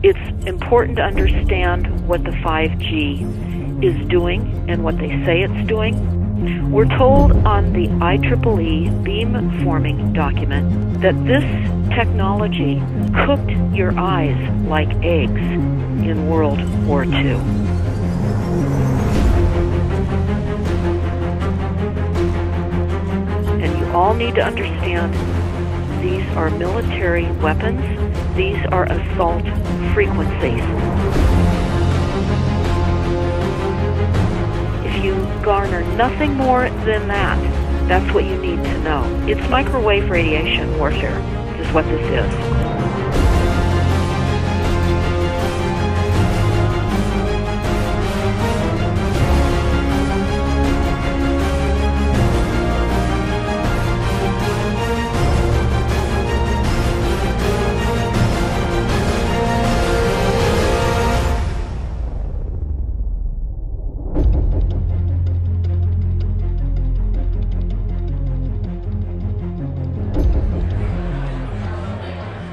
It's important to understand what the 5G is doing and what they say it's doing. We're told on the IEEE beamforming document that this technology cooked your eyes like eggs in World War II. And you all need to understand these are military weapons. These are assault frequencies. If you garner nothing more than that, that's what you need to know. It's microwave radiation warfare, is what this is.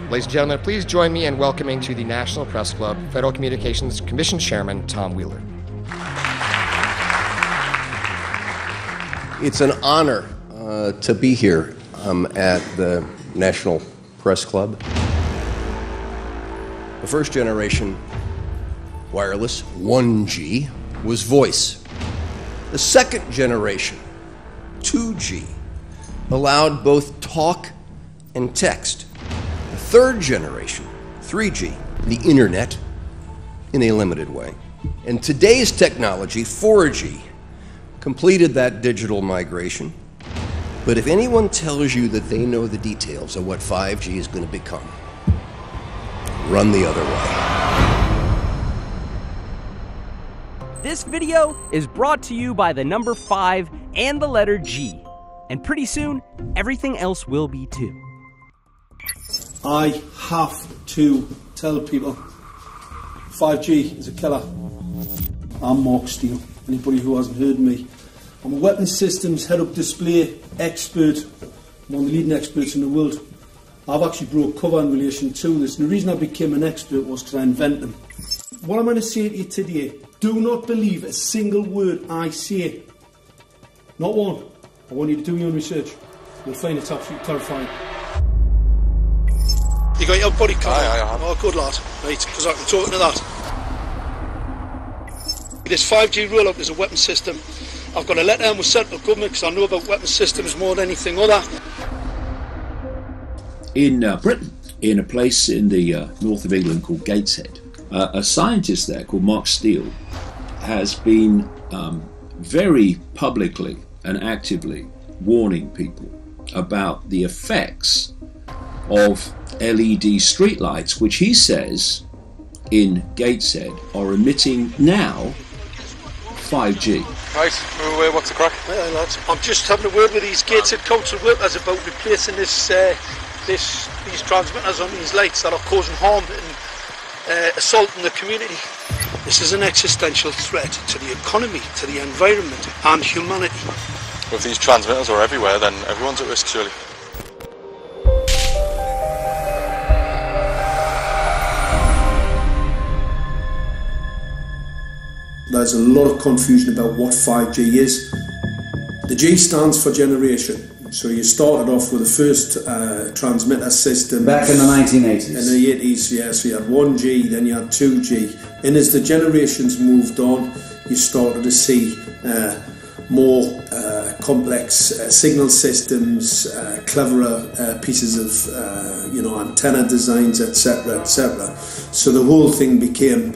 Ladies and gentlemen, please join me in welcoming to the National Press Club Federal Communications Commission Chairman Tom Wheeler. It's an honor to be here at the National Press Club. The first generation wireless, 1G, was voice. The second generation, 2G, allowed both talk and text. Third generation, 3G, the internet, in a limited way. And today's technology, 4G, completed that digital migration. But if anyone tells you that they know the details of what 5G is going to become, run the other way. This video is brought to you by the number 5 and the letter G. And pretty soon, everything else will be too. I have to tell people 5G is a killer. I'm Mark Steele. Anybody who hasn't heard me, I'm a weapons systems head-up display expert. I'm one of the leading experts in the world. I've actually broke cover in relation to this, and the reason I became an expert was because I invented them. What I'm going to say to you today, do not believe a single word I say. Not one. I want you to do your own research. You'll find it's absolutely terrifying. You got your body card? Aye. Oh, good lad. Right, because I can talk to that. This 5G rollout is a weapon system. I've got a letter in with central government because I know about weapon systems more than anything other. In Britain, in a place in the north of England called Gateshead, a scientist there called Mark Steele has been very publicly and actively warning people about the effects of LED streetlights, which he says in Gateshead are emitting now 5G. Right, what's the crack? Hey, lads. I'm just having a word with these Gateshead council workers about replacing these transmitters on these lights that are causing harm and assaulting the community. This is an existential threat to the economy, to the environment and humanity. If these transmitters are everywhere, then everyone's at risk, surely. There's a lot of confusion about what 5G is. The G stands for generation. So you started off with the first transmitter system. Back in the 1980s. In the 80s, yeah. So you had 1G, then you had 2G. And as the generations moved on, you started to see more complex signal systems, cleverer pieces of antenna designs, etc., etc. So the whole thing became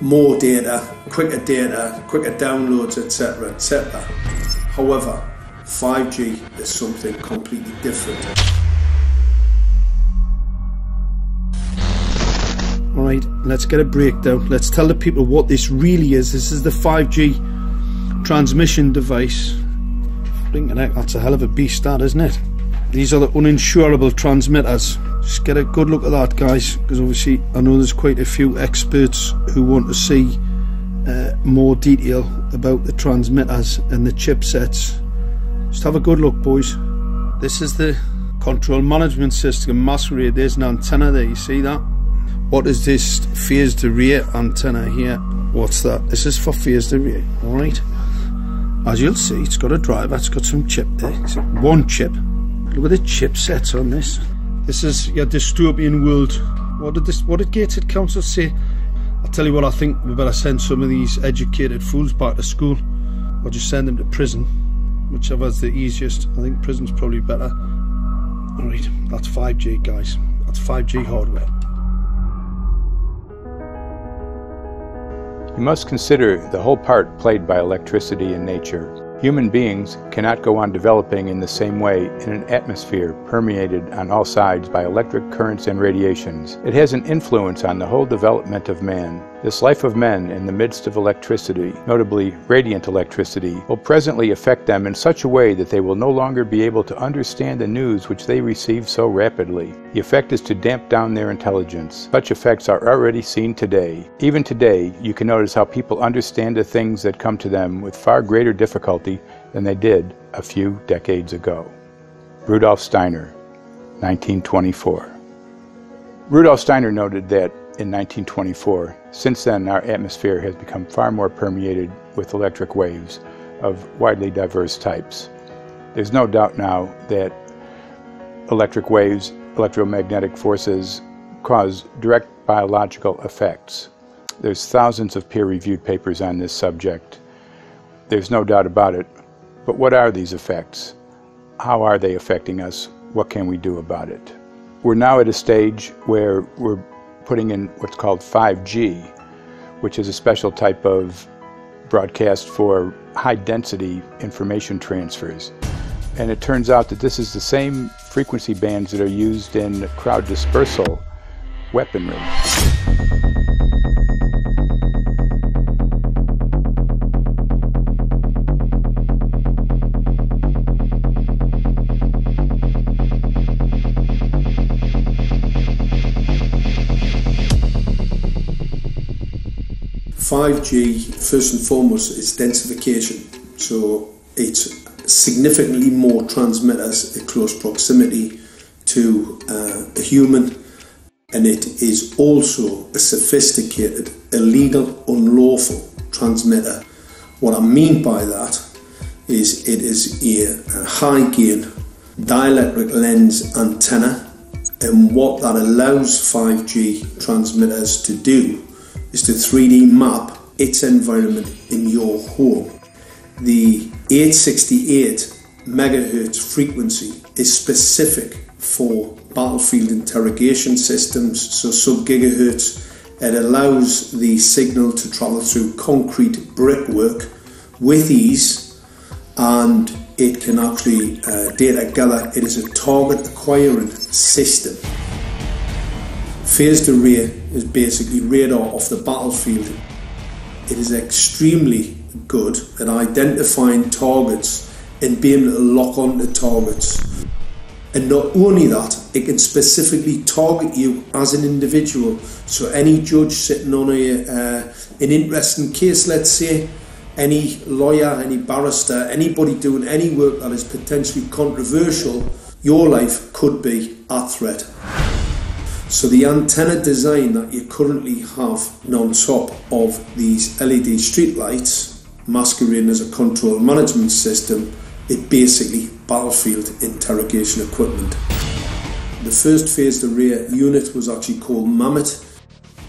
more data, quicker downloads, etc., etc. However, 5G is something completely different. Alright, let's get a breakdown. Let's tell the people what this really is. This is the 5G transmission device. That's a hell of a beast, that, isn't it? These are the uninsurable transmitters. Just get a good look at that, guys, because obviously I know there's quite a few experts who want to see more detail about the transmitters and the chipsets. Just have a good look, boys. This is the control management system masquerade. There's an antenna there, you see that? What is this phase de rear antenna here? What's that? This is for phase de rear, alright? As you'll see, it's got a driver, it's got some chip there. It's one chip. Look at the chipsets on this. This is your dystopian world. What did Gateshead Council say? I'll tell you what, I think we better send some of these educated fools back to school, or just send them to prison, whichever's the easiest. I think prison's probably better. Alright, that's 5G, guys. That's 5G hardware. You must consider the whole part played by electricity in nature. Human beings cannot go on developing in the same way in an atmosphere permeated on all sides by electric currents and radiations. It has an influence on the whole development of man. This life of men in the midst of electricity, notably radiant electricity, will presently affect them in such a way that they will no longer be able to understand the news which they receive so rapidly. The effect is to damp down their intelligence. Such effects are already seen today. Even today, you can notice how people understand the things that come to them with far greater difficulty than they did a few decades ago. Rudolf Steiner, 1924. Rudolf Steiner noted that in 1924, since then our atmosphere has become far more permeated with electric waves of widely diverse types. There's no doubt now that electric waves, electromagnetic forces, cause direct biological effects. There's thousands of peer-reviewed papers on this subject. There's no doubt about it. But what are these effects? How are they affecting us? What can we do about it? We're now at a stage where we're putting in what's called 5G, which is a special type of broadcast for high-density information transfers. And it turns out that this is the same frequency bands that are used in crowd dispersal weaponry. .5G, first and foremost, is densification. So it's significantly more transmitters in close proximity to a human, and it is also a sophisticated, illegal, unlawful transmitter. What I mean by that is it is a high-gain dielectric lens antenna, and what that allows 5G transmitters to do is to 3D map its environment in your home. The 868 megahertz frequency is specific for battlefield interrogation systems, so sub-gigahertz. It allows the signal to travel through concrete brickwork with ease, and it can actually data gather. It is a target acquiring system. Phased array is basically radar off the battlefield. It is extremely good at identifying targets and being able to lock onto targets. And not only that, it can specifically target you as an individual. So any judge sitting on an interesting case, let's say, any lawyer, any barrister, anybody doing any work that is potentially controversial, your life could be at threat. So the antenna design that you currently have on top of these LED streetlights, masquerading as a control management system, it basically battlefield interrogation equipment. The first phased array unit was actually called Mammoth,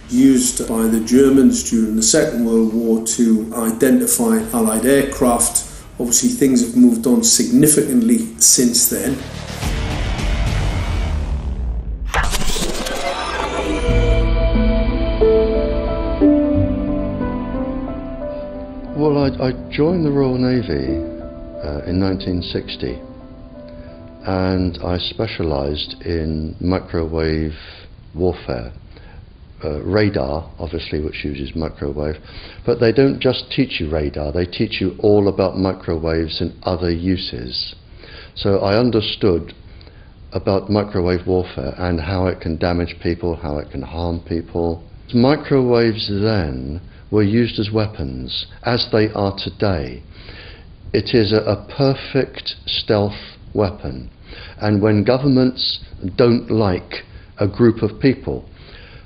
used by the Germans during the Second World War to identify Allied aircraft. Obviously things have moved on significantly since then. Well, I joined the Royal Navy in 1960, and I specialised in microwave warfare. Radar, obviously, which uses microwave, but they don't just teach you radar, they teach you all about microwaves and other uses. So I understood about microwave warfare and how it can damage people, how it can harm people. Microwaves then were used as weapons, as they are today. It is a perfect stealth weapon, and when governments don't like a group of people,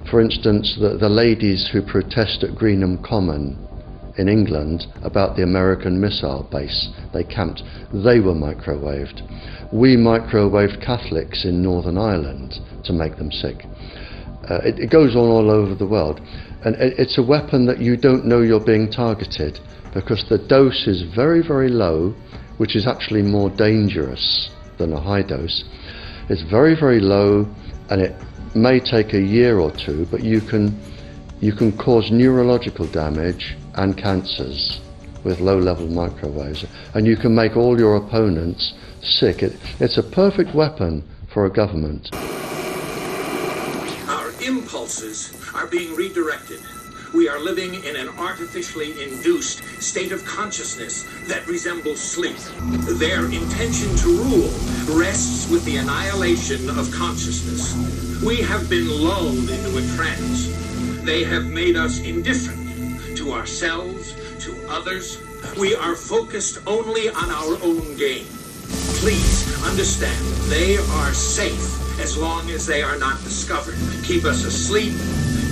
For instance, the ladies who protest at Greenham Common in England about the American missile base they camped, they were microwaved. We microwaved Catholics in Northern Ireland to make them sick. It goes on all over the world, and it's a weapon that you don't know you're being targeted, because the dose is very, very low, which is actually more dangerous than a high dose. It's very, very low, and it may take a year or two, but you can cause neurological damage and cancers with low-level microwaves, and you can make all your opponents sick. It's a perfect weapon for a government. Our impulses are being redirected. We are living in an artificially induced state of consciousness that resembles sleep. Their intention to rule rests with the annihilation of consciousness. We have been lulled into a trance. They have made us indifferent to ourselves, to others. We are focused only on our own gain. Please understand, they are safe as long as they are not discovered. Keep us asleep,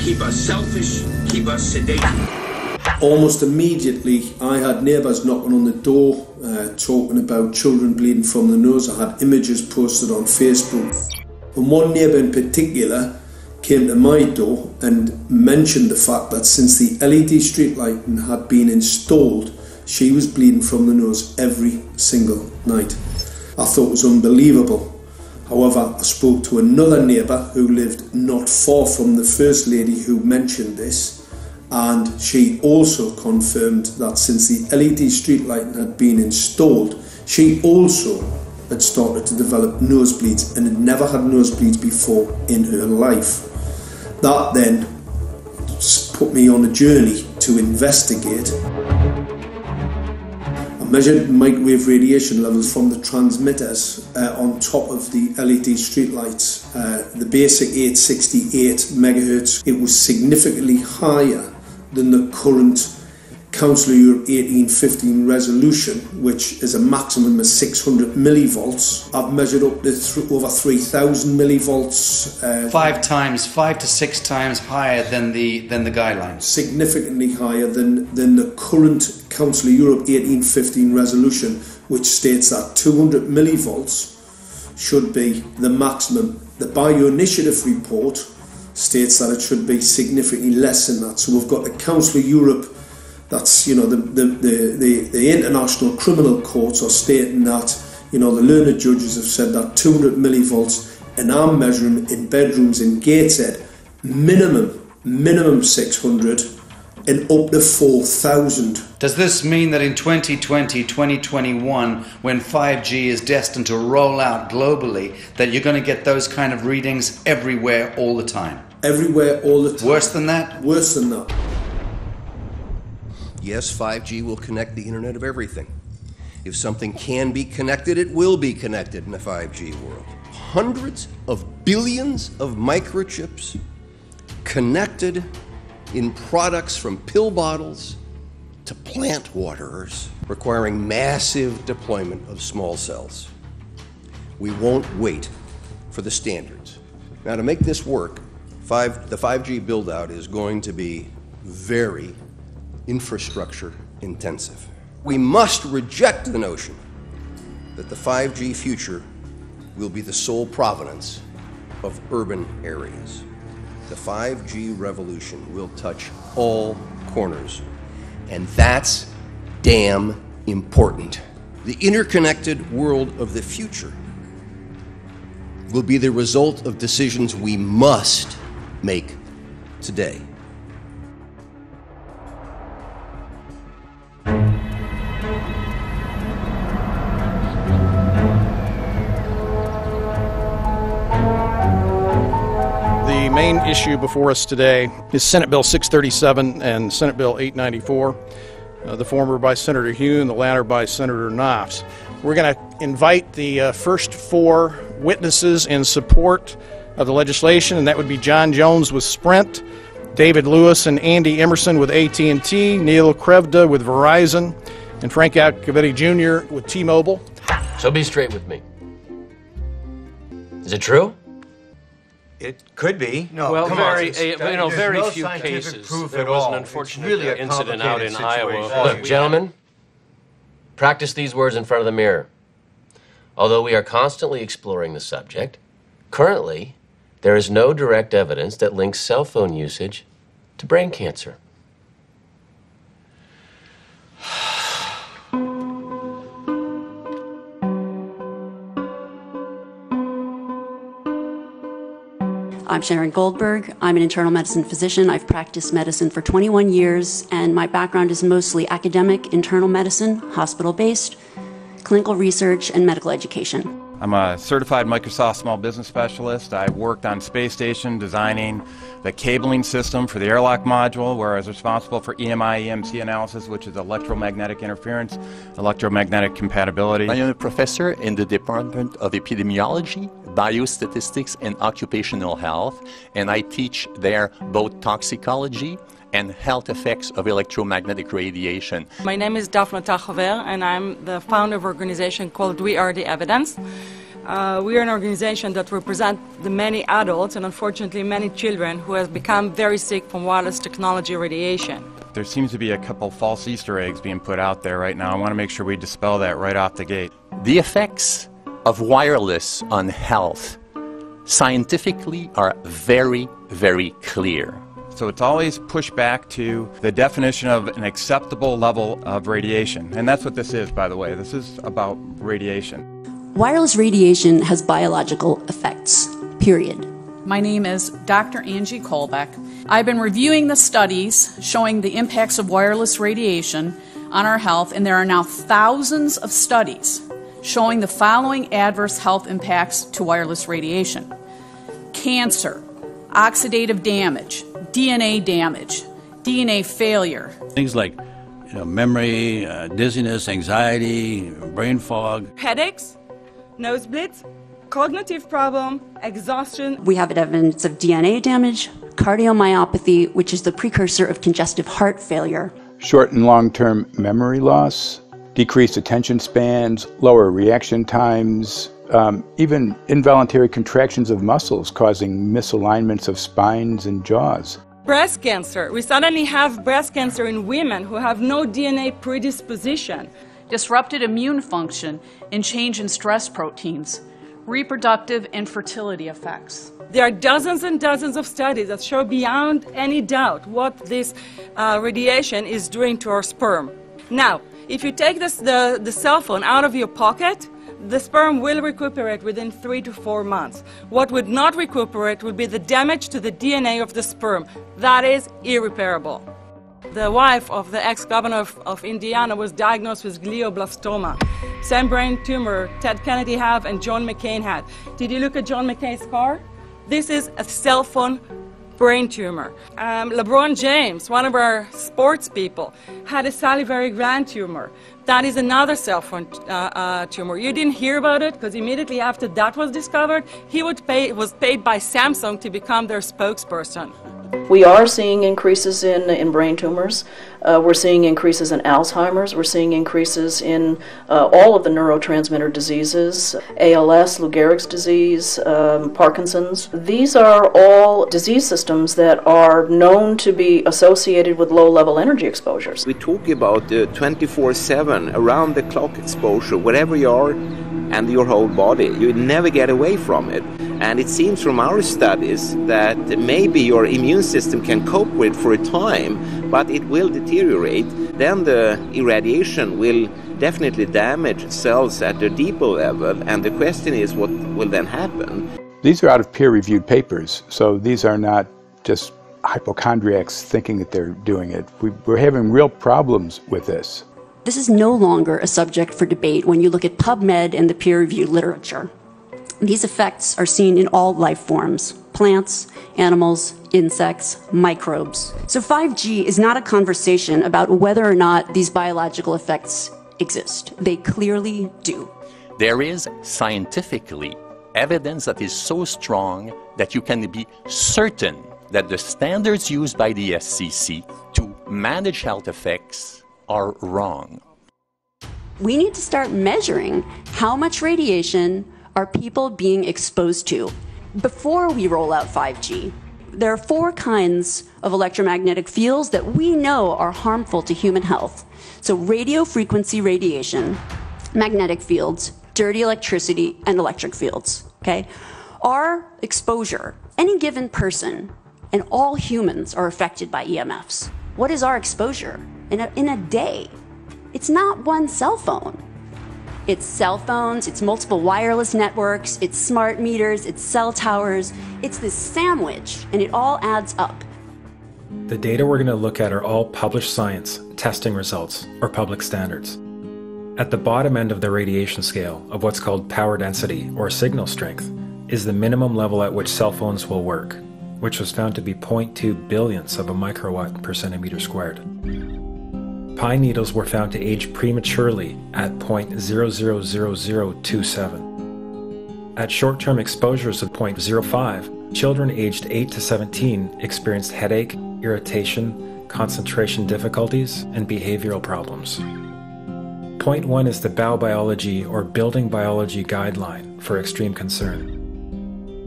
keep us selfish, keep us sedated. Almost immediately, I had neighbours knocking on the door, talking about children bleeding from the nose. I had images posted on Facebook. And one neighbour in particular came to my door and mentioned the fact that since the LED street lighting had been installed, she was bleeding from the nose every single night. I thought it was unbelievable. However, I spoke to another neighbour who lived not far from the first lady who mentioned this, and she also confirmed that since the LED street lighting had been installed, she also had started to develop nosebleeds and had never had nosebleeds before in her life. That then put me on a journey to investigate. I measured microwave radiation levels from the transmitters on top of the LED streetlights. The basic 868 megahertz, it was significantly higher than the current Council of Europe 1815 resolution, which is a maximum of 600 millivolts. I've measured up to over 3,000 millivolts. 5 to 6 times higher than the guidelines. Significantly higher than the current Council of Europe 1815 resolution, which states that 200 millivolts should be the maximum. The Bioinitiative report states that it should be significantly less than that. So we've got the Council of Europe, that's, the international criminal courts are stating that, the learned judges have said that 200 millivolts, and I'm measuring in bedrooms in Gateshead, minimum 600 and up to 4,000. Does this mean that in 2020, 2021, when 5G is destined to roll out globally, that you're going to get those kind of readings everywhere all the time? Everywhere all the time. Worse than that? Worse than that. Yes, 5G will connect the Internet of everything. If something can be connected, it will be connected in the 5G world. Hundreds of billions of microchips connected in products from pill bottles to plant waterers, requiring massive deployment of small cells. We won't wait for the standards. Now, to make this work, the 5G build-out is going to be very infrastructure intensive. We must reject the notion that the 5G future will be the sole provenance of urban areas. The 5G revolution will touch all corners, and that's damn important. The interconnected world of the future will be the result of decisions we must make today. The main issue before us today is Senate Bill 637 and Senate Bill 894, the former by Senator Hune, the latter by Senator Knopf. We're going to invite the first 4 witnesses in support of the legislation, and that would be John Jones with Sprint, David Lewis and Andy Emerson with AT&T, Neil Krevda with Verizon, and Frank Iacovetti Jr. with T-Mobile. So be straight with me. Is it true? It could be. No, well, very few cases. There was an unfortunate really incident out in Iowa. Look, gentlemen, practice these words in front of the mirror. Although we are constantly exploring the subject, currently, there is no direct evidence that links cell phone usage to brain cancer. I'm Sharon Goldberg. I'm an internal medicine physician. I've practiced medicine for 21 years, and my background is mostly academic, internal medicine, hospital-based, clinical research, and medical education. I'm a certified Microsoft small business specialist. I worked on space station designing the cabling system for the airlock module, where I was responsible for EMI/EMC analysis, which is electromagnetic interference, electromagnetic compatibility. I am a professor in the Department of Epidemiology, Biostatistics, and Occupational Health, and I teach there both toxicology and health effects of electromagnetic radiation. My name is Daphne Tachover, and I'm the founder of an organization called We Are the Evidence. We are an organization that represents the many adults and unfortunately many children who have become very sick from wireless technology radiation. There seems to be a couple false Easter eggs being put out there right now. I want to make sure we dispel that right off the gate. The effects of wireless on health scientifically are very, very clear. So it's always pushed back to the definition of an acceptable level of radiation. And that's what this is, by the way. This is about radiation. Wireless radiation has biological effects, period. My name is Dr. Angie Kolbeck. I've been reviewing the studies showing the impacts of wireless radiation on our health, and there are now thousands of studies showing the following adverse health impacts to wireless radiation: cancer, oxidative damage, DNA damage, DNA failure. Things like memory, dizziness, anxiety, brain fog. Headaches, nosebleeds, cognitive problem, exhaustion. We have evidence of DNA damage, cardiomyopathy, which is the precursor of congestive heart failure. Short and long-term memory loss, decreased attention spans, lower reaction times, even involuntary contractions of muscles causing misalignments of spines and jaws. Breast cancer. We suddenly have breast cancer in women who have no DNA predisposition. Disrupted immune function and change in stress proteins, reproductive and fertility effects. There are dozens and dozens of studies that show beyond any doubt what this radiation is doing to our sperm. Now, if you take the cell phone out of your pocket, the sperm will recuperate within 3 to 4 months. What would not recuperate would be the damage to the DNA of the sperm. That is irreparable. The wife of the ex-governor of Indiana was diagnosed with glioblastoma. Same brain tumor Ted Kennedy had and John McCain had. Did you look at John McCain's scar? This is a cell phone brain tumor. LeBron James, one of our sports people, had a salivary gland tumor. That is another cell phone tumor. You didn't hear about it because immediately after that was discovered, he was paid by Samsung to become their spokesperson. We are seeing increases in brain tumors. We're seeing increases in Alzheimer's. We're seeing increases in all of the neurotransmitter diseases, ALS, Lou Gehrig's disease, Parkinson's. These are all disease systems that are known to be associated with low-level energy exposures. We talk about 24/7, around-the-clock exposure, wherever you are and your whole body. You never get away from it. And it seems from our studies that maybe your immune system can cope with for a time, but it will deteriorate. Then the irradiation will definitely damage cells at a deeper level, and the question is what will then happen? These are out of peer-reviewed papers, so these are not just hypochondriacs thinking that they're doing it. We're having real problems with this. This is no longer a subject for debate when you look at PubMed and the peer-reviewed literature. These effects are seen in all life forms: plants, animals, insects, microbes. So 5G is not a conversation about whether or not these biological effects exist. They clearly do. There is scientifically evidence that is so strong that you can be certain that the standards used by the SCC to manage health effects are wrong. We need to start measuring how much radiation are people being exposed to. before we roll out 5G, there are 4 kinds of electromagnetic fields that we know are harmful to human health. So radio frequency radiation, magnetic fields, dirty electricity, and electric fields, okay? Our exposure, any given person, and all humans are affected by EMFs. What is our exposure in a day? It's not one cell phone. It's cell phones, it's multiple wireless networks, it's smart meters, it's cell towers. It's this sandwich, and it all adds up. The data we're going to look at are all published science, testing results, or public standards. At the bottom end of the radiation scale of what's called power density, or signal strength, is the minimum level at which cell phones will work, which was found to be 0.2 billionths of a microwatt per centimeter squared. Pine needles were found to age prematurely at 0.000027. At short-term exposures of 0.05, children aged 8 to 17 experienced headache, irritation, concentration difficulties, and behavioral problems. 0.1 is the biobiology or building biology guideline for extreme concern.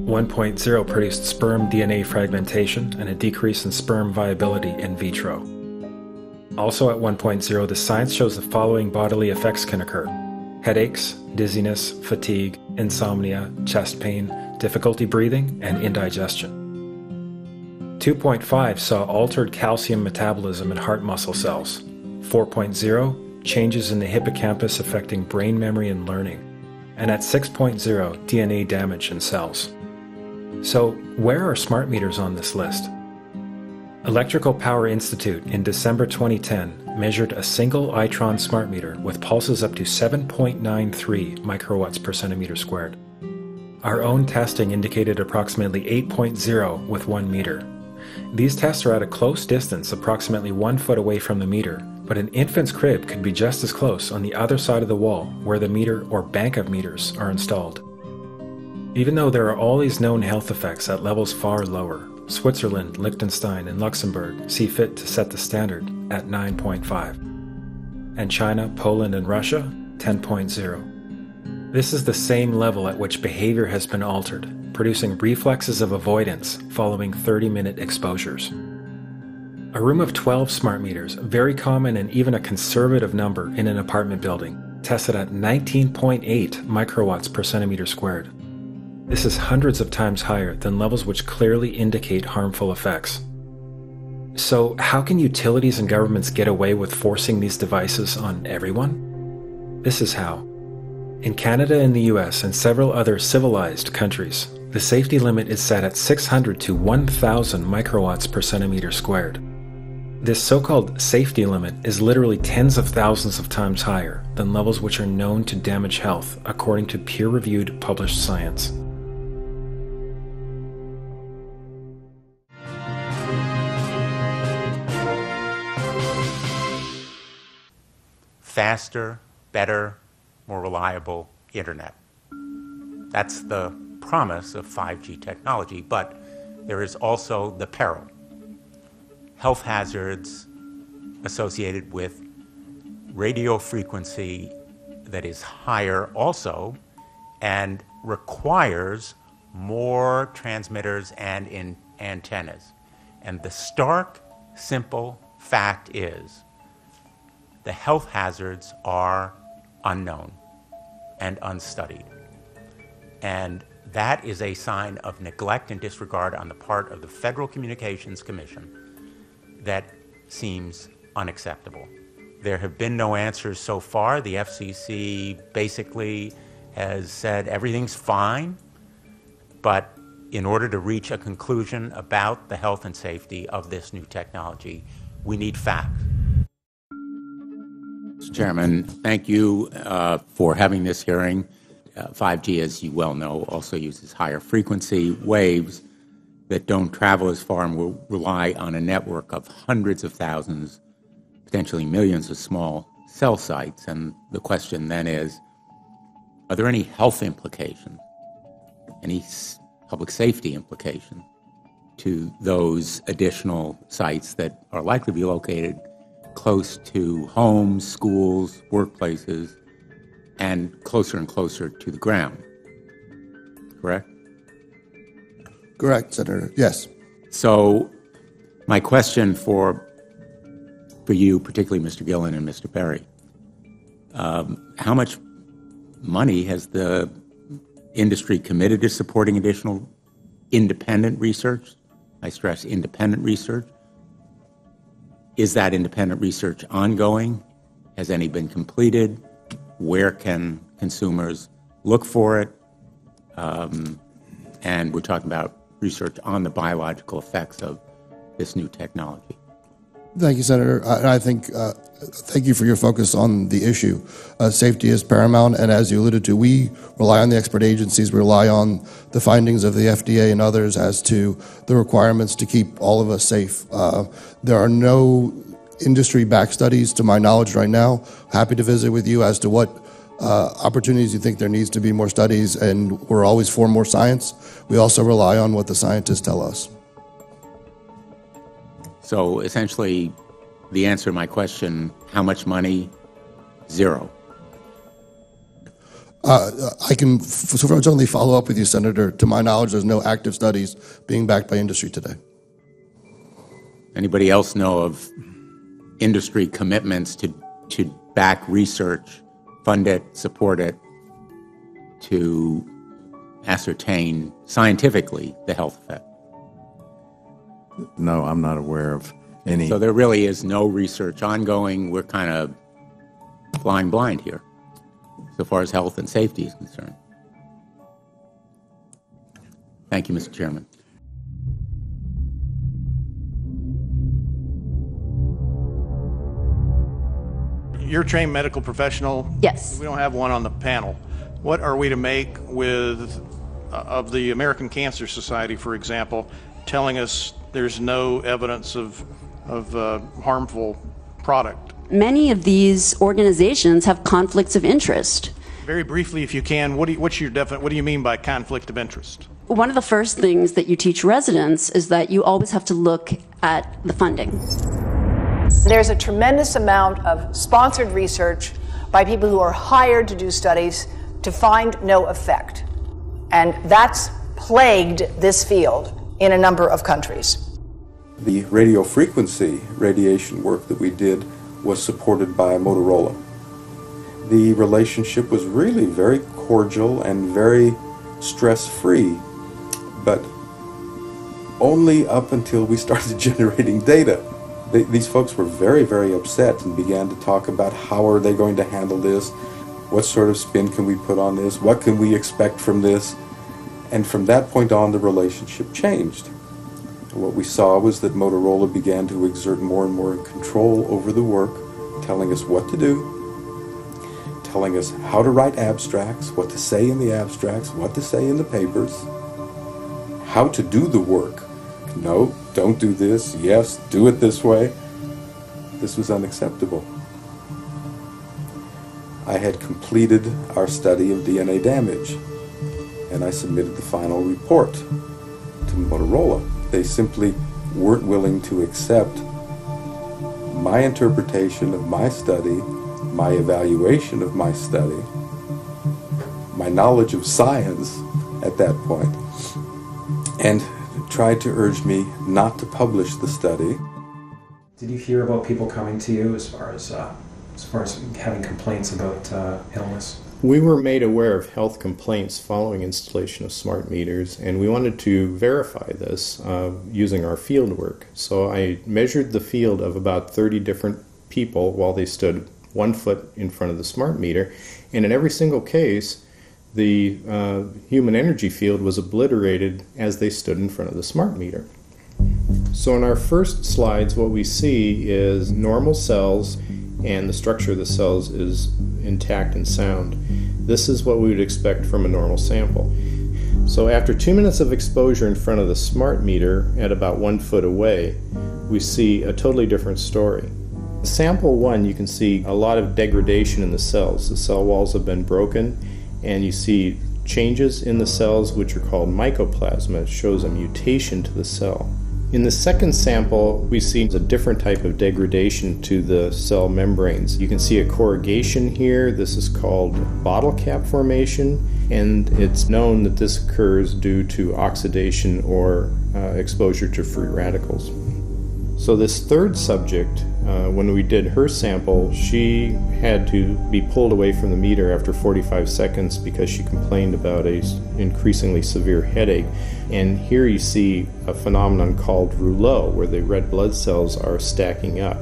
1.0 produced sperm DNA fragmentation and a decrease in sperm viability in vitro. Also at 1.0, the science shows the following bodily effects can occur: headaches, dizziness, fatigue, insomnia, chest pain, difficulty breathing, and indigestion. 2.5 saw altered calcium metabolism in heart muscle cells. 4.0, changes in the hippocampus affecting brain memory and learning. And at 6.0, DNA damage in cells. So, where are smart meters on this list? Electrical Power Institute in December 2010 measured a single Itron smart meter with pulses up to 7.93 microwatts per centimeter squared. Our own testing indicated approximately 8.0 with 1 meter. These tests are at a close distance, approximately 1 foot away from the meter, but an infant's crib could be just as close on the other side of the wall where the meter or bank of meters are installed. Even though there are all these known health effects at levels far lower, Switzerland, Liechtenstein, and Luxembourg see fit to set the standard at 9.5. And China, Poland, and Russia, 10.0. This is the same level at which behavior has been altered, producing reflexes of avoidance following 30-minute exposures. A room of 12 smart meters, very common and even a conservative number in an apartment building, tested at 19.8 microwatts per centimeter squared. This is hundreds of times higher than levels which clearly indicate harmful effects. So, how can utilities and governments get away with forcing these devices on everyone? This is how. In Canada and the US and several other civilized countries, the safety limit is set at 600 to 1,000 microwatts per centimeter squared. This so-called safety limit is literally tens of thousands of times higher than levels which are known to damage health according to peer-reviewed published science. Faster, better, more reliable internet. That's the promise of 5G technology, but there is also the peril. Health hazards associated with radio frequency that is higher also and requires more transmitters and antennas. And the stark, simple fact is the health hazards are unknown and unstudied. And that is a sign of neglect and disregard on the part of the Federal Communications Commission that seems unacceptable. There have been no answers so far. The FCC basically has said everything's fine, but in order to reach a conclusion about the health and safety of this new technology, we need facts. Mr. Chairman, thank you for having this hearing. 5G, as you well know, also uses higher frequency waves that don't travel as far and will rely on a network of hundreds of thousands, potentially millions of small cell sites. And the question then is, are there any health implications, any public safety implications to those additional sites that are likely to be located close to homes, schools, workplaces, and closer to the ground? Correct? Correct, Senator. Yes. So my question for you, particularly Mr. Gillen and Mr. Perry, how much money has the industry committed to supporting additional independent research? I stress independent research. Is that independent research ongoing? Has any been completed? Where can consumers look for it? And we're talking about research on the biological effects of this new technology. Thank you, Senator. I think, thank you for your focus on the issue. Safety is paramount, and as you alluded to, we rely on the expert agencies, we rely on the findings of the FDA and others as to the requirements to keep all of us safe. There are no industry-backed studies, to my knowledge right now. Happy to visit with you as to what opportunities you think there needs to be more studies, and we're always for more science. We also rely on what the scientists tell us. So essentially, the answer to my question, how much money? Zero. I can certainly follow up with you, Senator. To my knowledge, there's no active studies being backed by industry today. Anybody else know of industry commitments to back research, fund it, support it, to ascertain scientifically the health effect? No, I'm not aware of any. So there really is no research ongoing. We're kind of flying blind here, so far as health and safety is concerned. Thank you, Mr. Chairman. You're a trained medical professional. Yes. We don't have one on the panel. What are we to make with of the American Cancer Society, for example, telling us there's no evidence of harmful product? Many of these organizations have conflicts of interest. Very briefly, if you can, what do you mean by conflict of interest? One of the first things that you teach residents is that you always have to look at the funding. There's a tremendous amount of sponsored research by people who are hired to do studies to find no effect. And that's plagued this field in a number of countries. The radio frequency radiation work that we did was supported by Motorola. The relationship was really very cordial and very stress-free, but only up until we started generating data. These folks were very, very upset and began to talk about how are they going to handle this, what sort of spin can we put on this, what can we expect from this, and from that point on the relationship changed. What we saw was that Motorola began to exert more and more control over the work, telling us what to do, telling us how to write abstracts, what to say in the abstracts, what to say in the papers, how to do the work. No, don't do this. Yes, do it this way. This was unacceptable. I had completed our study of DNA damage, and I submitted the final report to Motorola. They simply weren't willing to accept my interpretation of my study, my evaluation of my study, my knowledge of science at that point, and tried to urge me not to publish the study. Did you hear about people coming to you as far as having complaints about illness? We were made aware of health complaints following installation of smart meters, and we wanted to verify this using our field work. So I measured the field of about 30 different people while they stood 1 foot in front of the smart meter, and in every single case, the human energy field was obliterated as they stood in front of the smart meter. So in our first slides, what we see is normal cells, and the structure of the cells is intact and sound. This is what we would expect from a normal sample. So after 2 minutes of exposure in front of the smart meter at about 1 foot away, we see a totally different story. Sample 1, you can see a lot of degradation in the cells. The cell walls have been broken, and you see changes in the cells which are called mycoplasma. It shows a mutation to the cell. In the second sample, we see a different type of degradation to the cell membranes. You can see a corrugation here. This is called bottle cap formation. and it's known that this occurs due to oxidation or exposure to free radicals. So this third subject, when we did her sample, she had to be pulled away from the meter after 45 seconds because she complained about an increasingly severe headache. And here you see a phenomenon called rouleau, where the red blood cells are stacking up,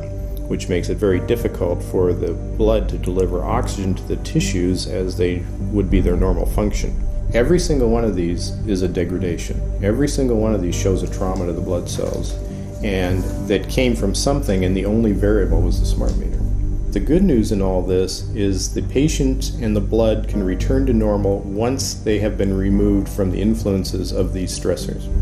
which makes it very difficult for the blood to deliver oxygen to the tissues as they would be their normal function. Every single one of these is a degradation. Every single one of these shows a trauma to the blood cells, and that came from something, and the only variable was the smart meter. The good news in all this is the patient and the blood can return to normal once they have been removed from the influences of these stressors.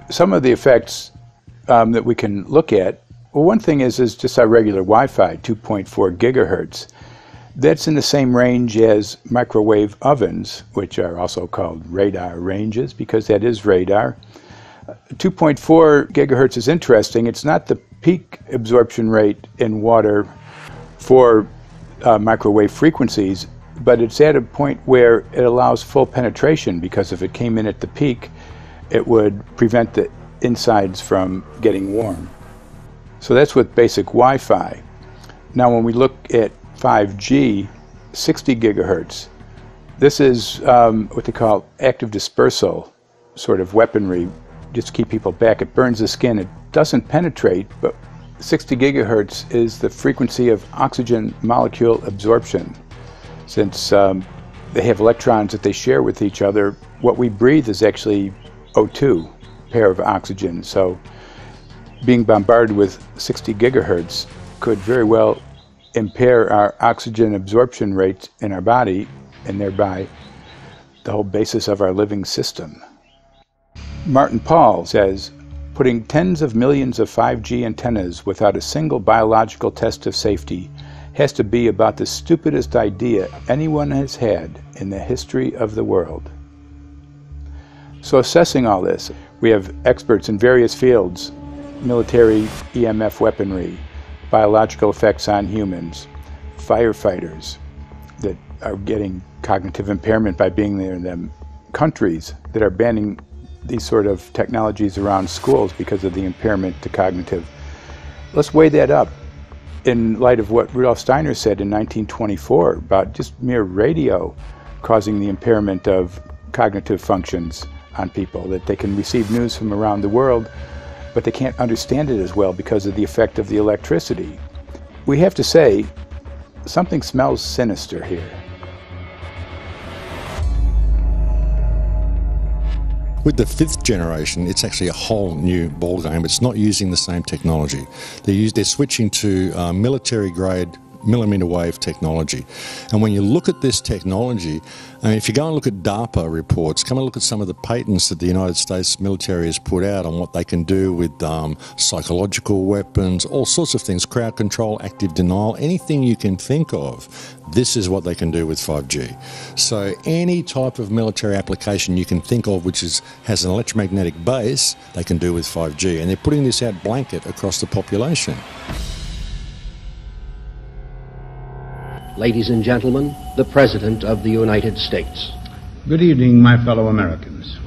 Some of the effects that we can look at, well, one thing is just our regular Wi-Fi, 2.4 gigahertz. That's in the same range as microwave ovens, which are also called radar ranges, because that is radar. 2.4 gigahertz is interesting. It's not the peak absorption rate in water for microwave frequencies, but it's at a point where it allows full penetration, because if it came in at the peak, it would prevent the insides from getting warm. So that's with basic Wi-Fi. Now when we look at 5G, 60 gigahertz, this is what they call active dispersal sort of weaponry, just to keep people back. It burns the skin. It doesn't penetrate, but 60 gigahertz is the frequency of oxygen molecule absorption. Since they have electrons that they share with each other, what we breathe is actually O2, pair of oxygen. So being bombarded with 60 gigahertz could very well impair our oxygen absorption rate in our body, and thereby the whole basis of our living system. Martin Paul says, putting tens of millions of 5G antennas without a single biological test of safety has to be about the stupidest idea anyone has had in the history of the world. So assessing all this, we have experts in various fields: military EMF weaponry, biological effects on humans, firefighters that are getting cognitive impairment by being there in them, countries that are banning these sort of technologies around schools because of the impairment to cognitive. Let's weigh that up in light of what Rudolf Steiner said in 1924 about just mere radio causing the impairment of cognitive functions on people, that they can receive news from around the world, but they can't understand it as well because of the effect of the electricity. We have to say, something smells sinister here. With the fifth generation, it's actually a whole new ballgame. It's not using the same technology. They're switching to military-grade millimeter wave technology. And when you look at this technology, I mean, if you go and look at DARPA reports, come and look at some of the patents that the United States military has put out on what they can do with psychological weapons, all sorts of things, crowd control, active denial, anything you can think of, this is what they can do with 5G. So any type of military application you can think of which has an electromagnetic base, they can do with 5G. And they're putting this out blanket across the population. Ladies and gentlemen, the President of the United States. Good evening, my fellow Americans.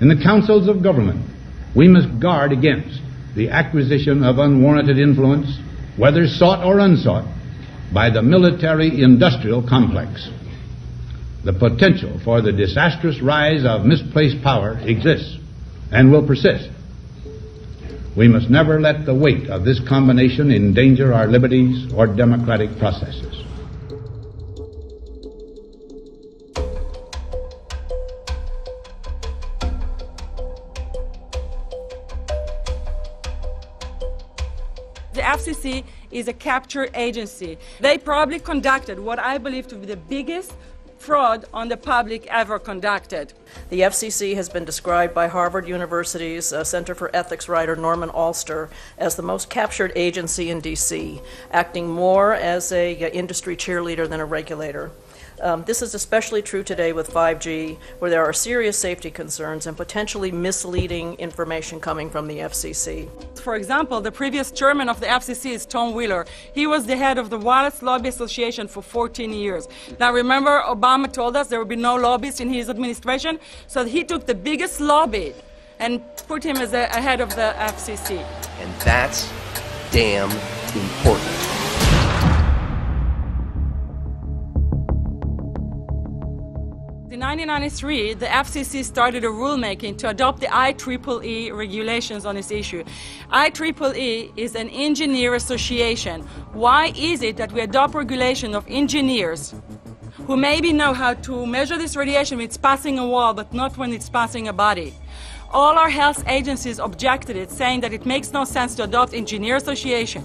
In the councils of government, we must guard against the acquisition of unwarranted influence, whether sought or unsought, by the military-industrial complex. The potential for the disastrous rise of misplaced power exists and will persist. We must never let the weight of this combination endanger our liberties or democratic processes. The FCC is a capture agency. They probably conducted what I believe to be the biggest fraud on the public ever conducted. The FCC has been described by Harvard University's Center for Ethics writer Norman Alster as the most captured agency in D.C., acting more as an industry cheerleader than a regulator. This is especially true today with 5G, where there are serious safety concerns and potentially misleading information coming from the FCC. For example, the previous chairman of the FCC is Tom Wheeler. He was the head of the Wireless Lobby Association for 14 years. Now remember, Obama told us there would be no lobbyists in his administration, so he took the biggest lobby and put him as a head of the FCC. And that's damn important. In 1993, the FCC started a rulemaking to adopt the IEEE regulations on this issue. IEEE is an engineer association. Why is it that we adopt regulation of engineers who maybe know how to measure this radiation when it's passing a wall, but not when it's passing a body? All our health agencies objected it, saying that it makes no sense to adopt engineer association,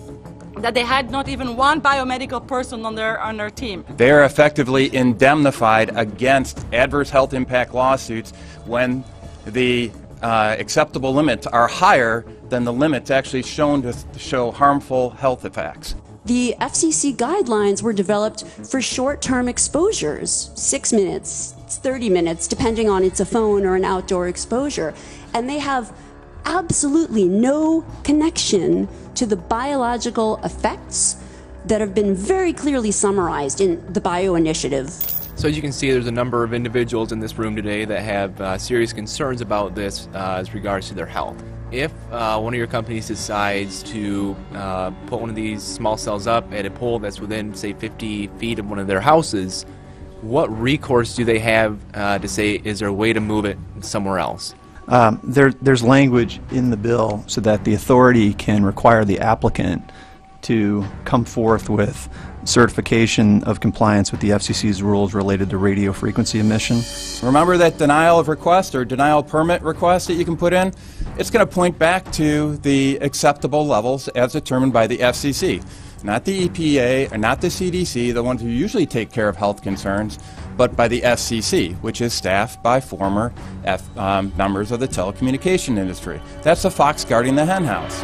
that they had not even one biomedical person on their team. They are effectively indemnified against adverse health impact lawsuits when the acceptable limits are higher than the limits actually shown to show harmful health effects. The FCC guidelines were developed for short-term exposures, 6 minutes, 30 minutes, depending on it's a phone or an outdoor exposure. And they have absolutely no connection to the biological effects that have been very clearly summarized in the Bio Initiative. So as you can see, there's a number of individuals in this room today that have serious concerns about this as regards to their health. If one of your companies decides to put one of these small cells up at a pole that's within, say, 50 feet of one of their houses, what recourse do they have to say, is there a way to move it somewhere else? There's language in the bill so that the authority can require the applicant to come forth with certification of compliance with the FCC's rules related to radio frequency emission. Remember that denial of request or denial of permit request that you can put in? It's going to point back to the acceptable levels as determined by the FCC. Not the EPA or not the CDC, the ones who usually take care of health concerns, but by the FCC, which is staffed by former members of the telecommunication industry. That's the fox guarding the hen house.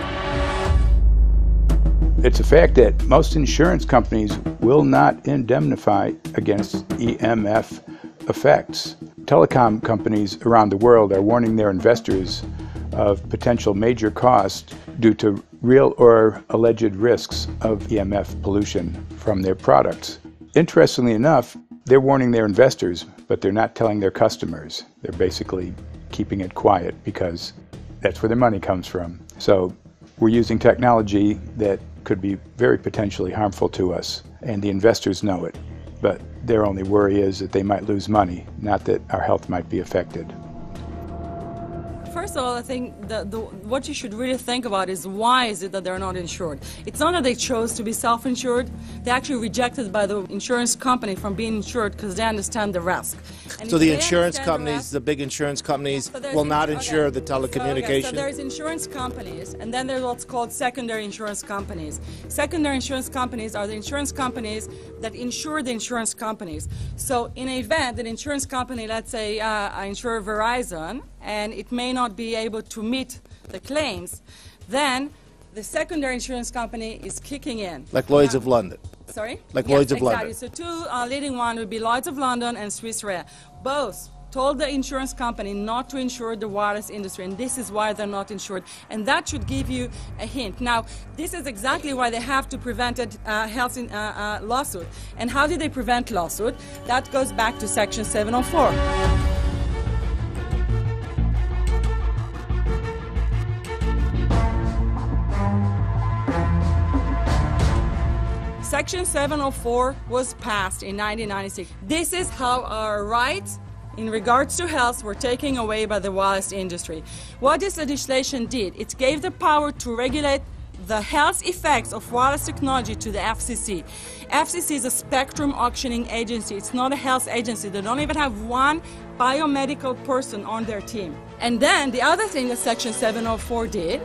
It's a fact that most insurance companies will not indemnify against EMF effects. Telecom companies around the world are warning their investors of potential major costs due to real or alleged risks of EMF pollution from their products. Interestingly enough, they're warning their investors, but they're not telling their customers. They're basically keeping it quiet because that's where their money comes from. So we're using technology that could be very potentially harmful to us, and the investors know it. But their only worry is that they might lose money, not that our health might be affected. First of all, I think what you should really think about is why is it that they're not insured? It's not that they chose to be self-insured. They actually rejected by the insurance company from being insured because they understand the risk. And so the insurance companies, the big insurance companies, will not insure the telecommunication? So there's insurance companies, and then there's what's called secondary insurance companies. Secondary insurance companies are the insurance companies that insure the insurance companies. So in an event, an insurance company, let's say I insure Verizon, and it may not be able to meet the claims, then the secondary insurance company is kicking in. Like Lloyd's of London? Sorry? Like yes, Lloyd's of exactly. London? So two leading ones would be Lloyd's of London and Swiss Re. Both told the insurance company not to insure the wireless industry, and this is why they're not insured. And that should give you a hint. Now, this is exactly why they have to prevent a health lawsuit. And how do they prevent lawsuit? That goes back to Section 704. Section 704 was passed in 1996. This is how our rights in regards to health were taken away by the wireless industry. What this legislation did, it gave the power to regulate the health effects of wireless technology to the FCC. FCC is a spectrum auctioning agency. It's not a health agency. They don't even have one biomedical person on their team. And then the other thing that Section 704 did,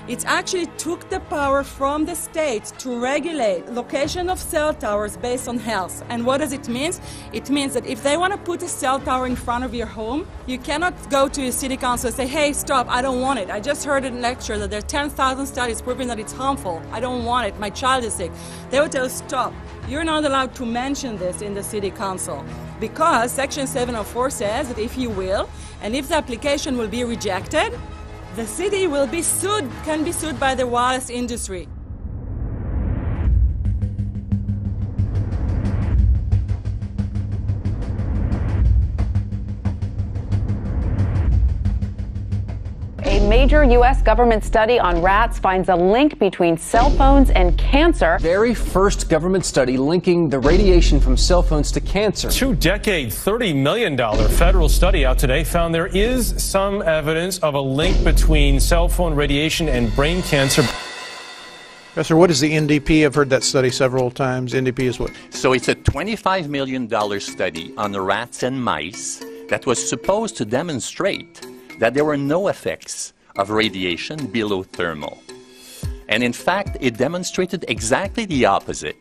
It actually took the power from the state to regulate location of cell towers based on health. And what does it mean? It means that if they want to put a cell tower in front of your home, you cannot go to your city council and say, hey, stop, I don't want it. I just heard in a lecture that there are 10,000 studies proving that it's harmful. I don't want it. My child is sick. They will tell you, stop. You're not allowed to mention this in the city council because Section 704 says that if you will, and if the application will be rejected, the city will be sued, can be sued by the wireless industry. A major U.S. government study on rats finds a link between cell phones and cancer. Very first government study linking the radiation from cell phones to cancer. Two-decade, $30 million federal study out today found there is some evidence of a link between cell phone radiation and brain cancer. Professor, what is the NDP? I've heard that study several times. NDP is what? So it's a $25 million study on rats and mice that was supposed to demonstrate that there were no effects of radiation below thermal. And in fact, it demonstrated exactly the opposite.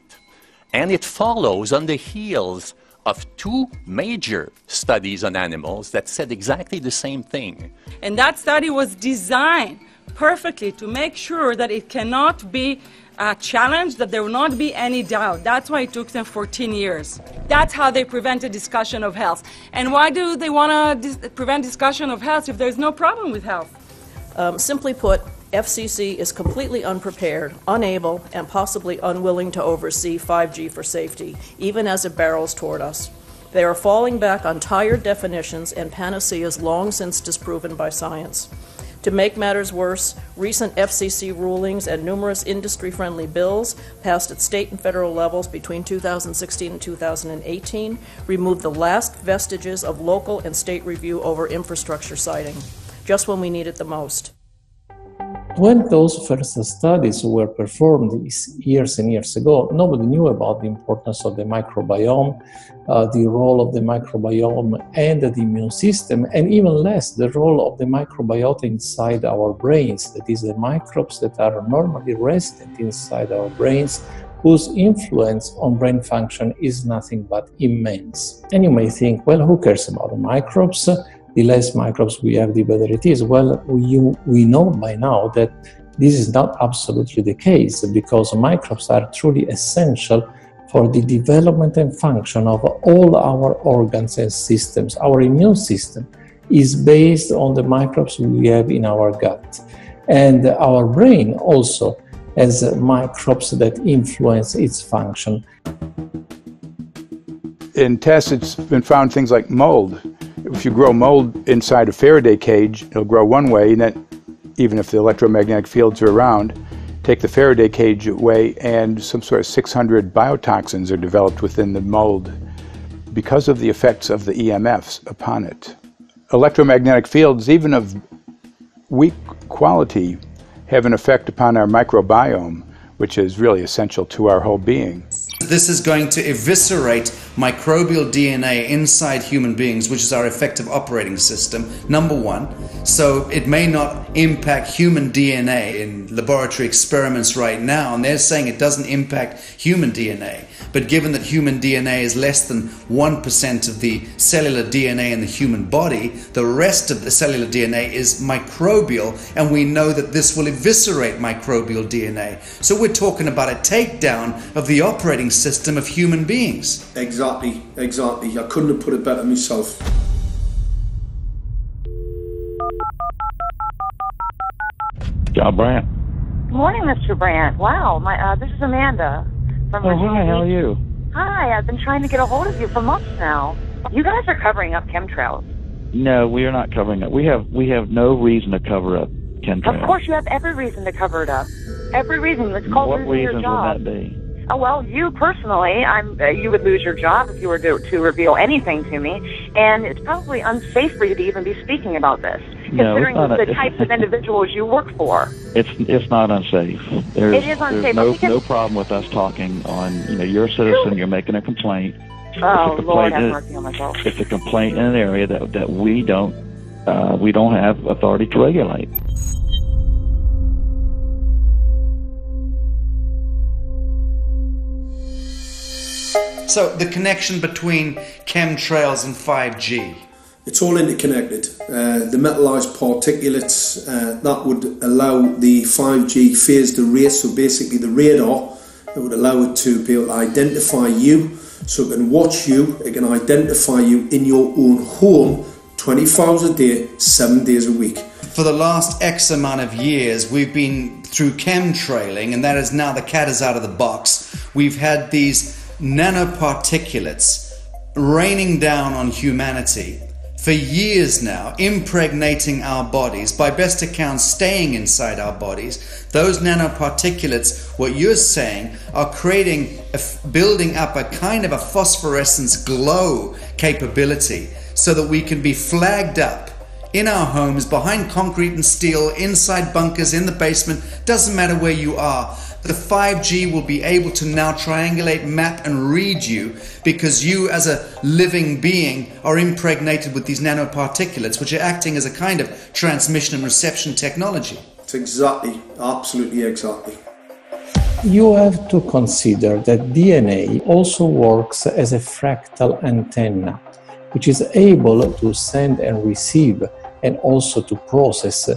And it follows on the heels of two major studies on animals that said exactly the same thing. And that study was designed perfectly to make sure that it cannot be challenged, that there will not be any doubt. That's why it took them 14 years. That's how they prevented discussion of health. And why do they want to prevent discussion of health if there's no problem with health? Simply put, FCC is completely unprepared, unable, and possibly unwilling to oversee 5G for safety, even as it barrels toward us. They are falling back on tired definitions and panaceas long since disproven by science. To make matters worse, recent FCC rulings and numerous industry-friendly bills passed at state and federal levels between 2016 and 2018 removed the last vestiges of local and state review over infrastructure siting, just when we need it the most. When those first studies were performed years and years ago, nobody knew about the importance of the microbiome, the role of the microbiome and the immune system, and even less the role of the microbiota inside our brains, that is, the microbes that are normally resident inside our brains, whose influence on brain function is nothing but immense. And you may think, well, who cares about the microbes? The less microbes we have, the better it is. Well, we know by now that this is not absolutely the case, because microbes are truly essential for the development and function of all our organs and systems. Our immune system is based on the microbes we have in our gut. And our brain also has microbes that influence its function. In tests, it's been found things like mold. If you grow mold inside a Faraday cage, it'll grow one way, and then even if the electromagnetic fields are around, take the Faraday cage away, and some sort of 600 biotoxins are developed within the mold because of the effects of the EMFs upon it. Electromagnetic fields, even of weak quality, have an effect upon our microbiome, which is really essential to our whole being. This is going to eviscerate microbial DNA inside human beings, which is our effective operating system, number one. So it may not impact human DNA in laboratory experiments right now, and they're saying it doesn't impact human DNA. But given that human DNA is less than 1% of the cellular DNA in the human body, the rest of the cellular DNA is microbial, and we know that this will eviscerate microbial DNA. So we're talking about a takedown of the operating system of human beings. Exactly. I couldn't have put it better myself. John Brandt. Good morning, Mr. Brandt. Wow, this is Amanda from Virginia. Hi, how are you? Hi, I've been trying to get a hold of you for months now. You guys are covering up chemtrails. No, we are not covering it. We have no reason to cover up chemtrails. Of course, you have every reason to cover it up. Every reason. It's called What losing your reasons job. would that be? Oh, well, you personally, you would lose your job if you were to reveal anything to me, and it's probably unsafe for you to even be speaking about this, considering the types of individuals you work for. It's not unsafe. It is unsafe. There's no problem with us talking on, you're a citizen, you're making a complaint. Oh, Lord, have mercy on myself. It's a complaint in an area that we don't have authority to regulate. So the connection between chemtrails and 5G. It's all interconnected. The metallized particulates that would allow the 5G phased array, so basically the radar, it would allow it to be able to identify you, so it can watch you, it can identify you in your own home 24 hours a day, 7 days a week. For the last X amount of years, we've been through chemtrailing, and that is now the cat is out of the box. We've had these nanoparticulates raining down on humanity for years now, impregnating our bodies, by best accounts staying inside our bodies. Those nanoparticulates, what you're saying, are building up a kind of a phosphorescence glow capability so that we can be flagged up in our homes, behind concrete and steel, inside bunkers, in the basement, doesn't matter where you are. The 5G will be able to now triangulate, map and read you, because you as a living being are impregnated with these nanoparticulates, which are acting as a kind of transmission and reception technology. It's exactly, absolutely exactly. You have to consider that DNA also works as a fractal antenna, which is able to send and receive and also to process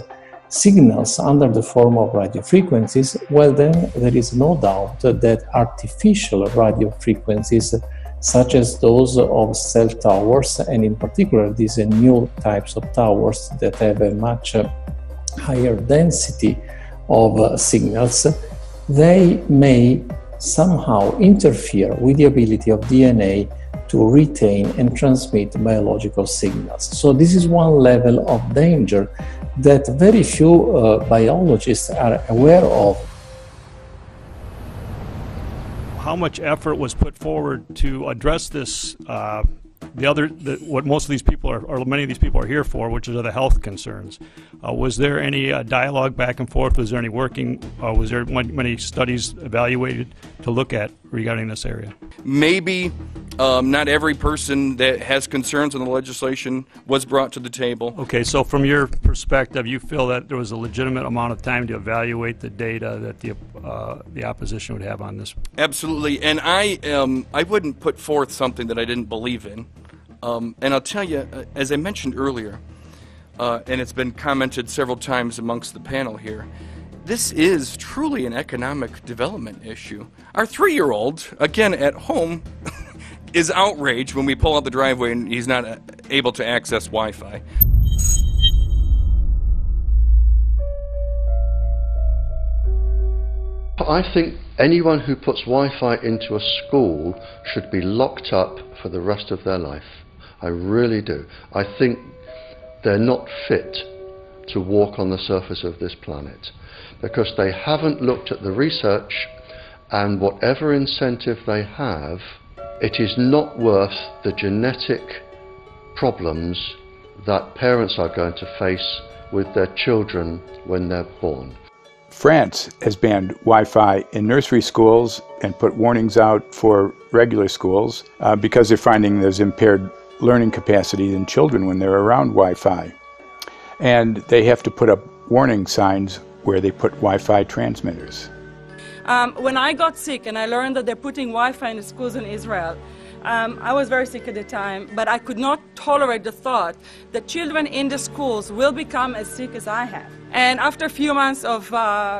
signals under the form of radio frequencies. Well, then there is no doubt that artificial radio frequencies, such as those of cell towers, and in particular these new types of towers that have a much higher density of signals, they may somehow interfere with the ability of DNA to retain and transmit biological signals. So this is one level of danger that very few biologists are aware of. How much effort was put forward to address this, what most of these people are, or many of these people are here for, which are the health concerns? Was there any dialogue back and forth? Was there any working, was there many studies evaluated to look at regarding this area? Maybe not every person that has concerns on the legislation was brought to the table. Okay, so from your perspective, you feel that there was a legitimate amount of time to evaluate the data that the opposition would have on this? Absolutely, and I wouldn't put forth something that I didn't believe in. And I'll tell you, as I mentioned earlier, and it's been commented several times amongst the panel here, this is truly an economic development issue. Our 3-year-old, again at home, is outraged when we pull out the driveway and he's not able to access Wi-Fi. I think anyone who puts Wi-Fi into a school should be locked up for the rest of their life. I really do. I think they're not fit to walk on the surface of this planet because they haven't looked at the research, and whatever incentive they have, it is not worth the genetic problems that parents are going to face with their children when they're born. France has banned Wi-Fi in nursery schools and put warnings out for regular schools because they're finding there's impaired learning capacity in children when they're around Wi-Fi. And they have to put up warning signs where they put Wi-Fi transmitters. When I got sick and I learned that they're putting Wi-Fi in the schools in Israel, I was very sick at the time, but I could not tolerate the thought that children in the schools will become as sick as I have. And after a few months of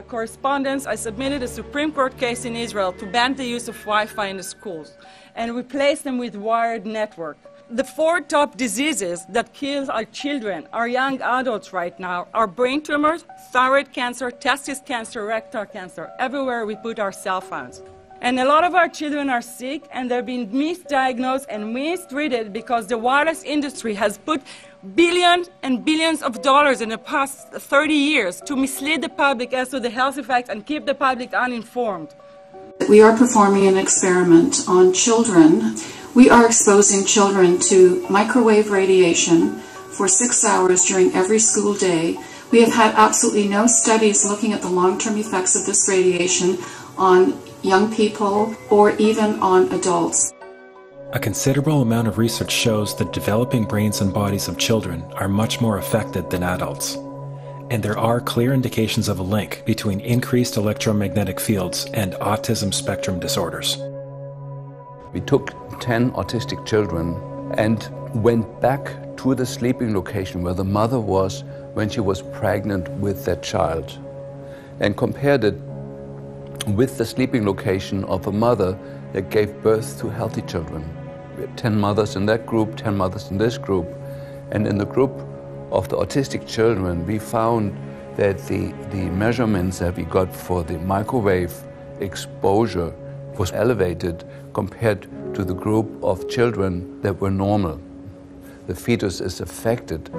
correspondence, I submitted a Supreme Court case in Israel to ban the use of Wi-Fi in the schools and replace them with wired network. The 4 top diseases that kill our children, our young adults right now, are brain tumors, thyroid cancer, testis cancer, rectal cancer, everywhere we put our cell phones. And a lot of our children are sick and they're being misdiagnosed and mistreated because the wireless industry has put billions and billions of dollars in the past 30 years to mislead the public as to the health effects and keep the public uninformed. We are performing an experiment on children. We are exposing children to microwave radiation for 6 hours during every school day. We have had absolutely no studies looking at the long-term effects of this radiation on young people or even on adults. A considerable amount of research shows that developing brains and bodies of children are much more affected than adults. And there are clear indications of a link between increased electromagnetic fields and autism spectrum disorders. We took 10 autistic children and went back to the sleeping location where the mother was when she was pregnant with that child and compared it with the sleeping location of a mother that gave birth to healthy children. We had 10 mothers in that group, 10 mothers in this group, and in the group of the autistic children we found that the measurements that we got for the microwave exposure was elevated compared to the group of children that were normal. The fetus is affected.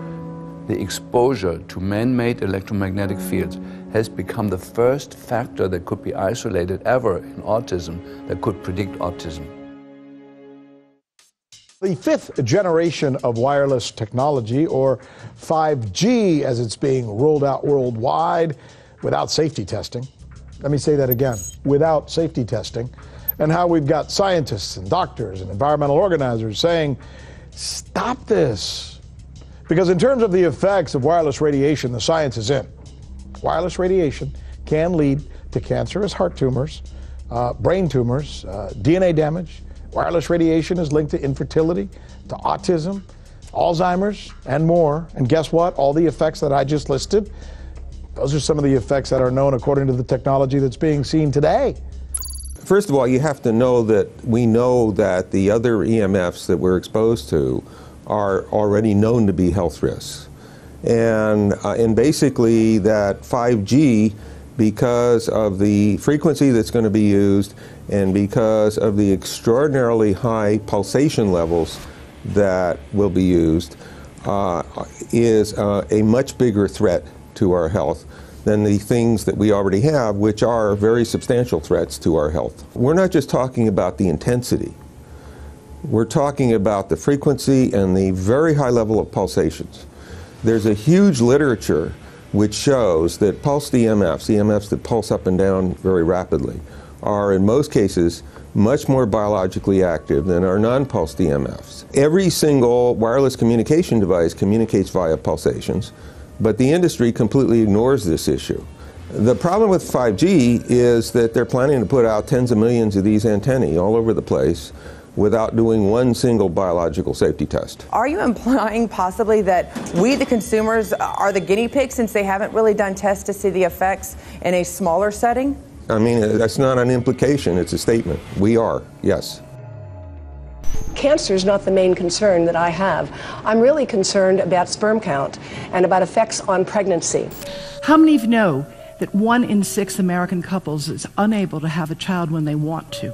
The exposure to man-made electromagnetic fields has become the first factor that could be isolated ever in autism that could predict autism. The fifth generation of wireless technology, or 5G as it's being rolled out worldwide without safety testing. Let me say that again, without safety testing. And how we've got scientists and doctors and environmental organizers saying, stop this. Because in terms of the effects of wireless radiation, the science is in. Wireless radiation can lead to cancerous heart tumors, brain tumors, DNA damage. Wireless radiation is linked to infertility, to autism, Alzheimer's, and more. And guess what? All the effects that I just listed, those are some of the effects that are known according to the technology that's being seen today. First of all, you have to know that we know that the other EMFs that we're exposed to are already known to be health risks. And basically that 5G, because of the frequency that's going to be used and because of the extraordinarily high pulsation levels that will be used, is a much bigger threat to our health than the things that we already have, which are very substantial threats to our health. We're not just talking about the intensity. We're talking about the frequency and the very high level of pulsations. There's a huge literature which shows that pulsed EMFs, EMFs that pulse up and down very rapidly, are in most cases much more biologically active than our non-pulsed EMFs. Every single wireless communication device communicates via pulsations, but the industry completely ignores this issue. The problem with 5G is that they're planning to put out tens of millions of these antennae all over the place without doing one single biological safety test. Are you implying possibly that we, the consumers, are the guinea pigs since they haven't really done tests to see the effects in a smaller setting? I mean, that's not an implication, it's a statement. We are, yes. Cancer is not the main concern that I have. I'm really concerned about sperm count and about effects on pregnancy. How many of you know that 1 in 6 American couples is unable to have a child when they want to?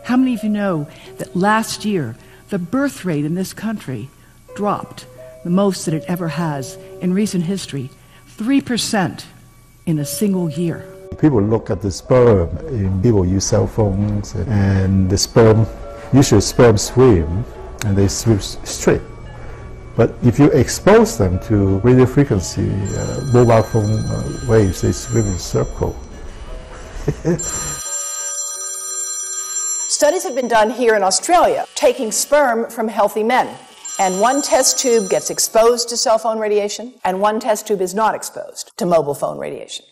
How many of you know that last year the birth rate in this country dropped the most that it ever has in recent history, 3% in a single year? People look at the sperm, and people use cell phones, and the sperm, usually sperm swim, and they swim straight. But if you expose them to radio frequency, mobile phone waves, they swim in a circle. Studies have been done here in Australia, taking sperm from healthy men. And one test tube gets exposed to cell phone radiation, and one test tube is not exposed to mobile phone radiation.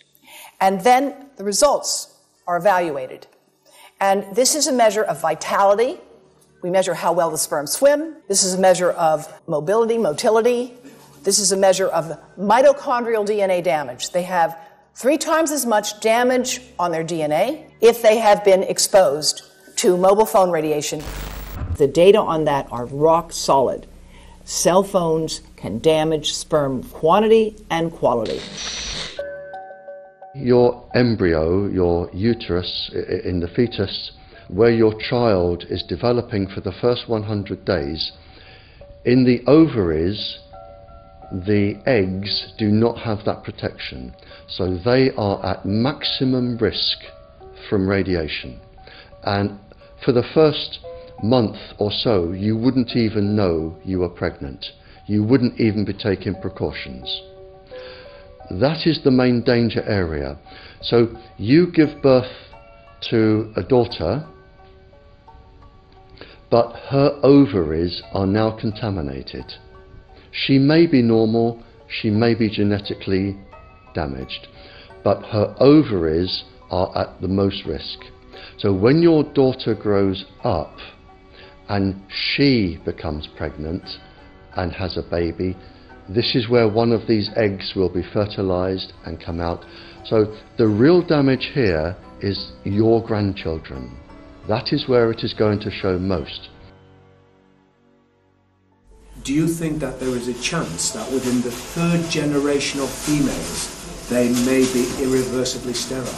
And then the results are evaluated. And this is a measure of vitality. We measure how well the sperm swim. This is a measure of motility. This is a measure of mitochondrial DNA damage. They have 3 times as much damage on their DNA if they have been exposed to mobile phone radiation. The data on that are rock solid. Cell phones can damage sperm quantity and quality. Your embryo, your uterus in the fetus, where your child is developing for the first 100 days, in the ovaries, the eggs do not have that protection. So they are at maximum risk from radiation. And for the first month or so, you wouldn't even know you were pregnant. You wouldn't even be taking precautions. That is the main danger area. So you give birth to a daughter, but her ovaries are now contaminated. She may be normal, she may be genetically damaged, but her ovaries are at the most risk. So when your daughter grows up and she becomes pregnant and has a baby, this is where one of these eggs will be fertilized and come out. So the real damage here is your grandchildren. That is where it is going to show most. Do you think that there is a chance that within the third generation of females, they may be irreversibly sterile?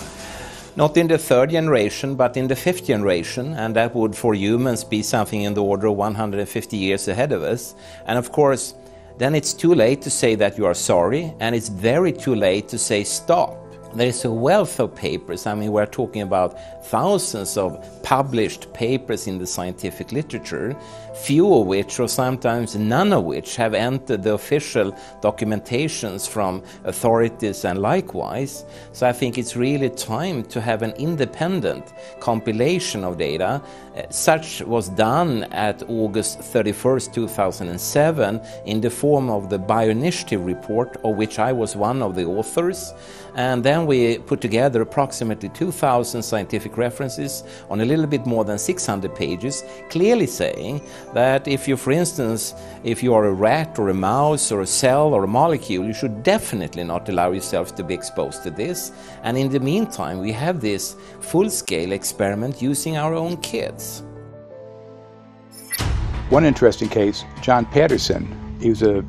Not in the third generation, but in the fifth generation, and that would for humans be something in the order of 150 years ahead of us. And of course, then it's too late to say that you are sorry, and it's very too late to say stop. There is a wealth of papers. I mean, we're talking about thousands of published papers in the scientific literature, few of which, or sometimes none of which, have entered the official documentations from authorities and likewise. So I think it's really time to have an independent compilation of data. Such was done at August 31st, 2007 in the form of the Bioinitiative report, of which I was one of the authors. And then we put together approximately 2,000 scientific references on a little bit more than 600 pages, clearly saying that if you, for instance, if you are a rat or a mouse or a cell or a molecule, you should definitely not allow yourself to be exposed to this. And in the meantime, we have this full-scale experiment using our own kids. One interesting case, John Patterson, he was a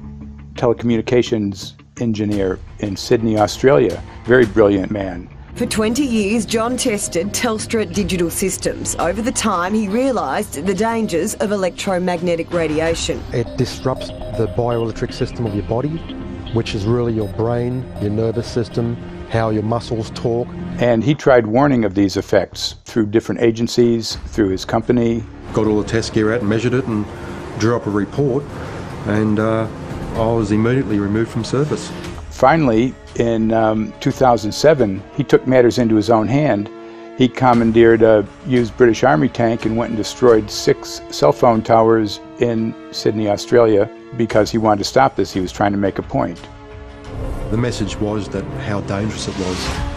telecommunications engineer in Sydney, Australia. Very brilliant man. For 20 years, John tested Telstra digital systems. Over the time, he realised the dangers of electromagnetic radiation. It disrupts the bioelectric system of your body, which is really your brain, your nervous system, how your muscles talk. And he tried warning of these effects through different agencies, through his company. Got all the test gear out and measured it and drew up a report, and I was immediately removed from service. Finally, in 2007, he took matters into his own hand. He commandeered a used British Army tank and went and destroyed 6 cell phone towers in Sydney, Australia, because he wanted to stop this. He was trying to make a point. The message was that how dangerous it was.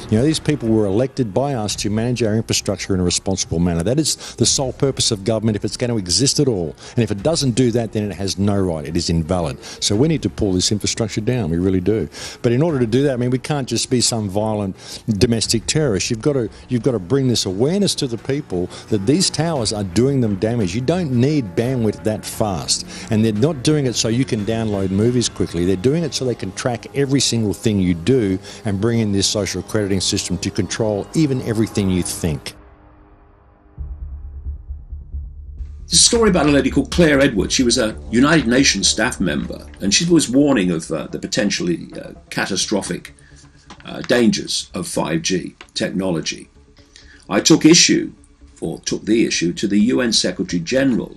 You know, these people were elected by us to manage our infrastructure in a responsible manner. That is the sole purpose of government if it's going to exist at all. And if it doesn't do that, then it has no right. It is invalid. So we need to pull this infrastructure down. We really do. But in order to do that, I mean, we can't just be some violent domestic terrorist. You've got to bring this awareness to the people that these towers are doing them damage. You don't need bandwidth that fast. And they're not doing it so you can download movies quickly. They're doing it so they can track every single thing you do and bring in this social crediting system to control even everything you think. There's a story about a lady called Claire Edwards. She was a United Nations staff member, and she was warning of the potentially catastrophic dangers of 5G technology. I took the issue to the UN Secretary General,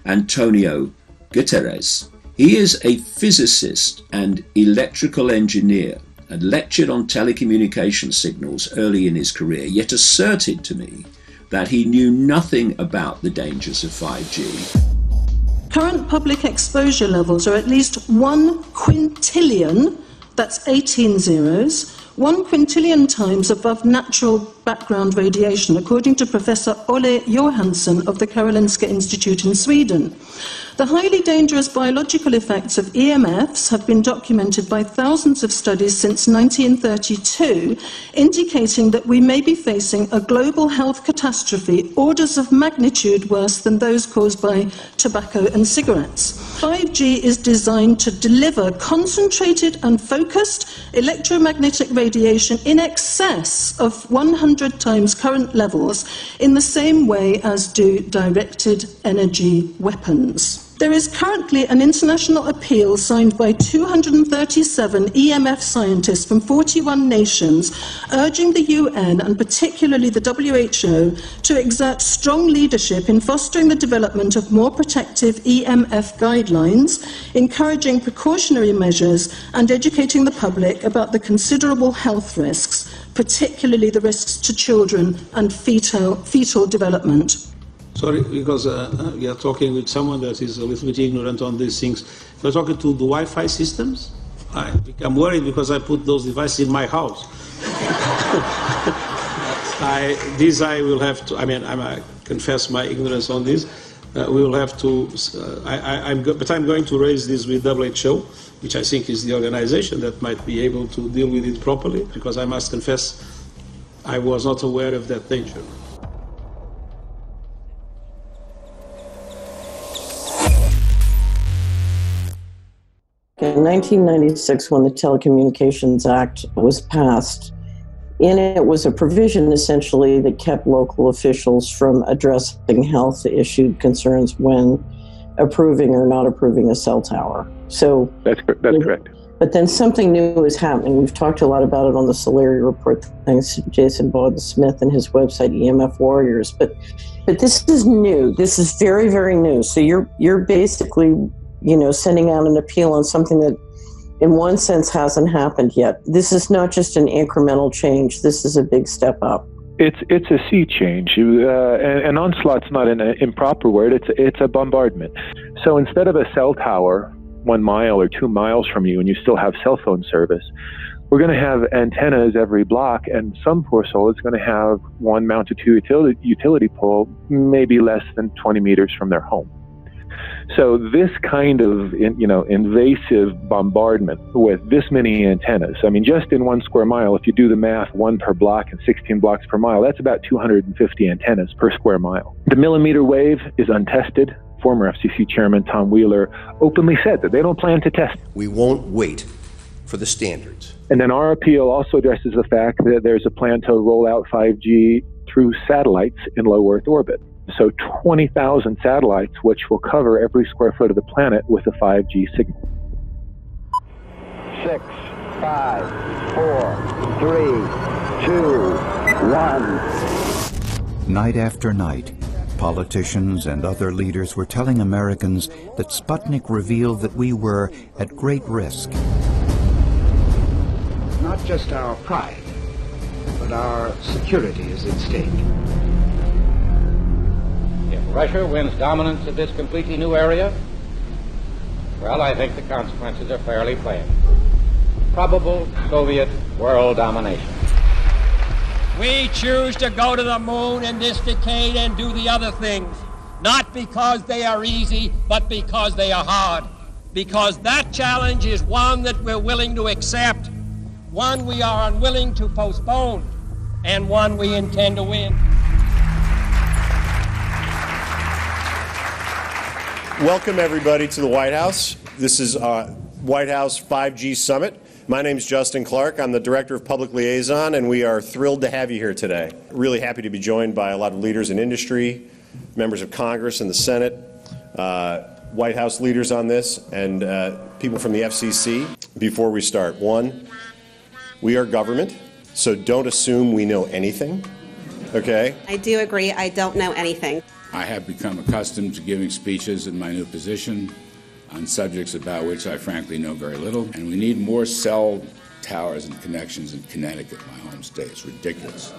Antonio Guterres. He is a physicist and electrical engineer, and lectured on telecommunication signals early in his career, yet asserted to me that he knew nothing about the dangers of 5G. Current public exposure levels are at least 1 quintillion, that's 18 zeros, 1 quintillion times above natural background radiation, according to Professor Olle Johansson of the Karolinska Institute in Sweden. The highly dangerous biological effects of EMFs have been documented by thousands of studies since 1932, indicating that we may be facing a global health catastrophe orders of magnitude worse than those caused by tobacco and cigarettes. 5G is designed to deliver concentrated and focused electromagnetic radiation in excess of 100 times current levels, in the same way as do directed energy weapons. There is currently an international appeal signed by 237 EMF scientists from 41 nations, urging the UN and particularly the WHO to exert strong leadership in fostering the development of more protective EMF guidelines, encouraging precautionary measures and educating the public about the considerable health risks, particularly the risks to children and fetal development. Sorry, because we are talking with someone that is a little bit ignorant on these things. If you're talking to the Wi-Fi systems, I become worried because I put those devices in my house. I will have to, I mean, I'm a confess my ignorance on this. We will have to, but I'm going to raise this with WHO, which I think is the organization that might be able to deal with it properly, because I must confess I was not aware of that danger. In 1996, when the Telecommunications Act was passed, in it was a provision essentially that kept local officials from addressing health issue concerns when approving or not approving a cell tower. So that's correct. But then something new is happening. We've talked a lot about it on the Solari report, thanks to Jason Bowden-Smith and his website EMF Warriors. But this is new. This is very, very new. So you're basically, sending out an appeal on something that in one sense hasn't happened yet. This is not just an incremental change. This is a big step up. It's a sea change. An onslaught's not an improper word. It's a bombardment. So instead of a cell tower 1 mile or 2 miles from you and you still have cell phone service, we're going to have antennas every block, and some poor soul is going to have one mounted to a utility pole maybe less than 20 meters from their home. So this kind of, invasive bombardment with this many antennas, I mean, just in 1 square mile, if you do the math, 1 per block and 16 blocks per mile, that's about 250 antennas per square mile. The millimeter wave is untested. Former FCC Chairman Tom Wheeler openly said that they don't plan to test it. We won't wait for the standards. And then our appeal also addresses the fact that there's a plan to roll out 5G through satellites in low Earth orbit. So 20,000 satellites, which will cover every square foot of the planet with a 5G signal. 6, 5, 4, 3, 2, 1. Night after night, politicians and other leaders were telling Americans that Sputnik revealed that we were at great risk. Not just our pride, but our security is at stake. If Russia wins dominance of this completely new area, well, I think the consequences are fairly plain. Probable Soviet world domination. We choose to go to the moon in this decade and do the other things, not because they are easy, but because they are hard. Because that challenge is one that we're willing to accept, one we are unwilling to postpone, and one we intend to win. Welcome, everybody, to the White House. This is White House 5G Summit. My name is Justin Clark. I'm the Director of Public Liaison, and we are thrilled to have you here today. Really happy to be joined by a lot of leaders in industry, members of Congress and the Senate, White House leaders on this, and people from the FCC. Before we start, one, we are government, so don't assume we know anything, okay? I do agree. I don't know anything. I have become accustomed to giving speeches in my new position on subjects about which I frankly know very little, and we need more cell towers and connections in Connecticut, my home state. It's ridiculous.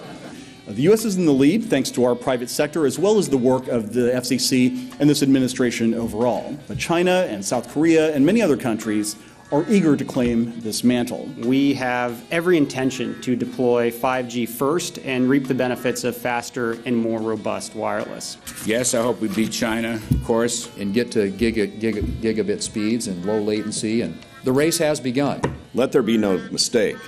The U.S. is in the lead thanks to our private sector as well as the work of the FCC and this administration overall. But China and South Korea and many other countries are eager to claim this mantle. We have every intention to deploy 5G first and reap the benefits of faster and more robust wireless. Yes, I hope we beat China, of course. And get to gigabit speeds and low latency, and the race has begun. Let there be no mistake.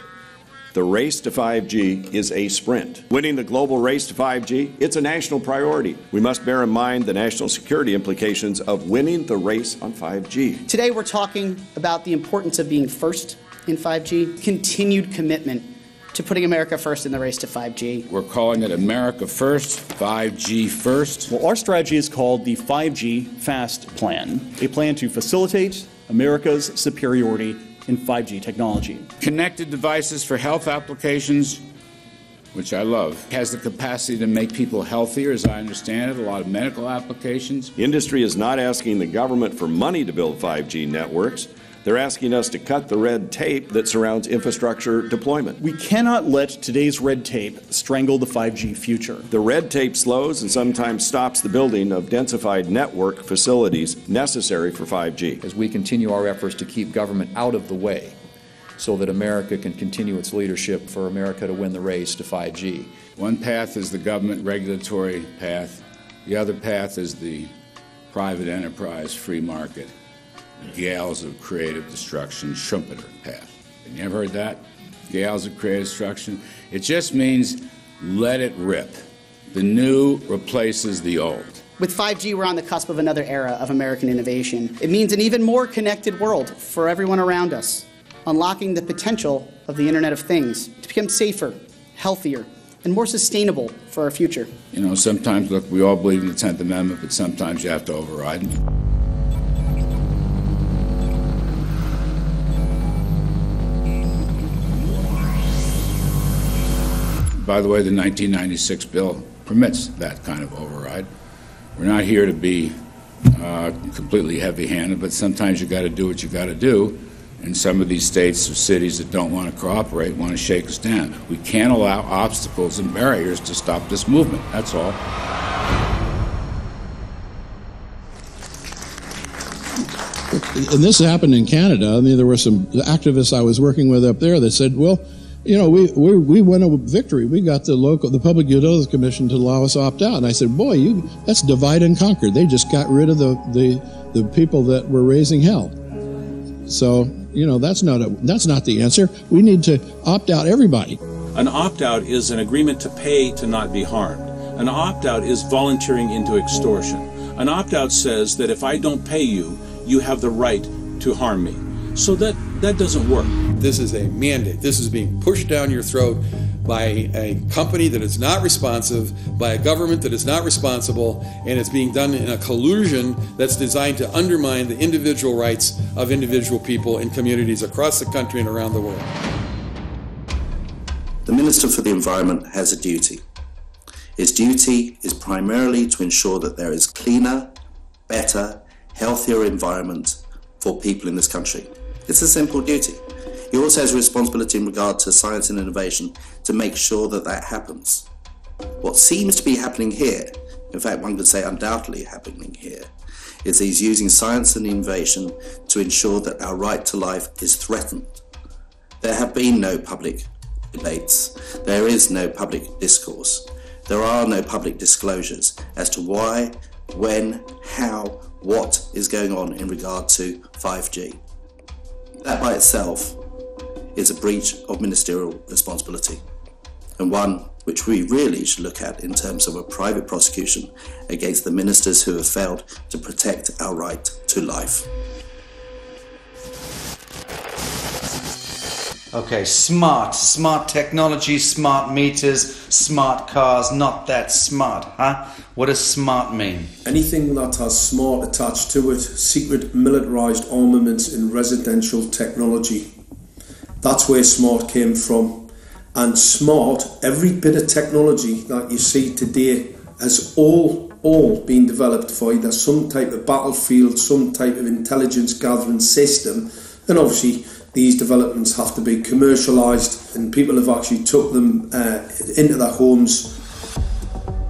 The race to 5G is a sprint. Winning the global race to 5G, it's a national priority. We must bear in mind the national security implications of winning the race on 5G. Today we're talking about the importance of being first in 5G, continued commitment to putting America first in the race to 5G. We're calling it America First, 5G First. Well, our strategy is called the 5G Fast Plan, a plan to facilitate America's superiority in 5G technology. Connected devices for health applications, which I love, has the capacity to make people healthier, as I understand it, a lot of medical applications. Industry is not asking the government for money to build 5G networks. They're asking us to cut the red tape that surrounds infrastructure deployment. We cannot let today's red tape strangle the 5G future. The red tape slows and sometimes stops the building of densified network facilities necessary for 5G. As we continue our efforts to keep government out of the way so that America can continue its leadership for America to win the race to 5G. One path is the government regulatory path. The other path is the private enterprise, free market, gales of creative destruction, Schumpeter path. Have you ever heard that? Gales of creative destruction? It just means let it rip. The new replaces the old. With 5G, we're on the cusp of another era of American innovation. It means an even more connected world for everyone around us, unlocking the potential of the Internet of Things to become safer, healthier, and more sustainable for our future. You know, sometimes, look, we all believe in the 10th Amendment, but sometimes you have to override it. By the way, the 1996 bill permits that kind of override. We're not here to be completely heavy-handed, but sometimes you got to do what you got to do. And some of these states or cities that don't want to cooperate want to shake us down. We can't allow obstacles and barriers to stop this movement. That's all. And this happened in Canada. I mean, there were some activists I was working with up there that said, well, you know, we won a victory. We got the Public Utilities Commission to allow us to opt out. And I said, boy, that's divide and conquer. They just got rid of the people that were raising hell. So, you know, that's not the answer. We need to opt out everybody. An opt-out is an agreement to pay to not be harmed. An opt-out is volunteering into extortion. An opt-out says that if I don't pay you, you have the right to harm me. So that doesn't work. This is a mandate. This is being pushed down your throat by a company that is not responsive, by a government that is not responsible, and it's being done in a collusion that's designed to undermine the individual rights of individual people in communities across the country and around the world. The Minister for the Environment has a duty. His duty is primarily to ensure that there is cleaner, better, healthier environment for people in this country. It's a simple duty. He also has a responsibility in regard to science and innovation to make sure that that happens. What seems to be happening here, in fact one could say undoubtedly happening here, is he's using science and innovation to ensure that our right to life is threatened. There have been no public debates. There is no public discourse. There are no public disclosures as to why, when, how, what is going on in regard to 5G. That by itself is a breach of ministerial responsibility, and one which we really should look at in terms of a private prosecution against the ministers who have failed to protect our right to life. Okay, smart technology, smart meters, smart cars, not that smart, huh? What does smart mean? Anything that has smart attached to it, secret militarised armaments in residential technology. That's where smart came from. And smart, every bit of technology that you see today has all been developed for either some type of battlefield, some type of intelligence gathering system, and obviously these developments have to be commercialised, and people have actually took them into their homes.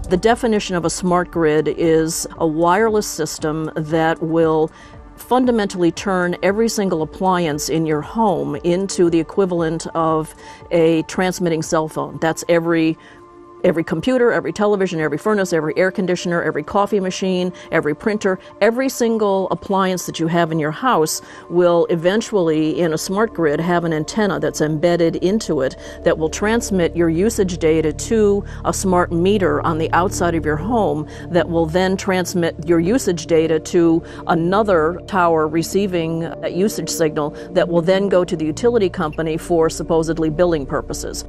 The definition of a smart grid is a wireless system that will fundamentally turn every single appliance in your home into the equivalent of a transmitting cell phone. That's every computer, every television, every furnace, every air conditioner, every coffee machine, every printer, every single appliance that you have in your house will eventually, in a smart grid, have an antenna that's embedded into it that will transmit your usage data to a smart meter on the outside of your home that will then transmit your usage data to another tower receiving that usage signal that will then go to the utility company for supposedly billing purposes.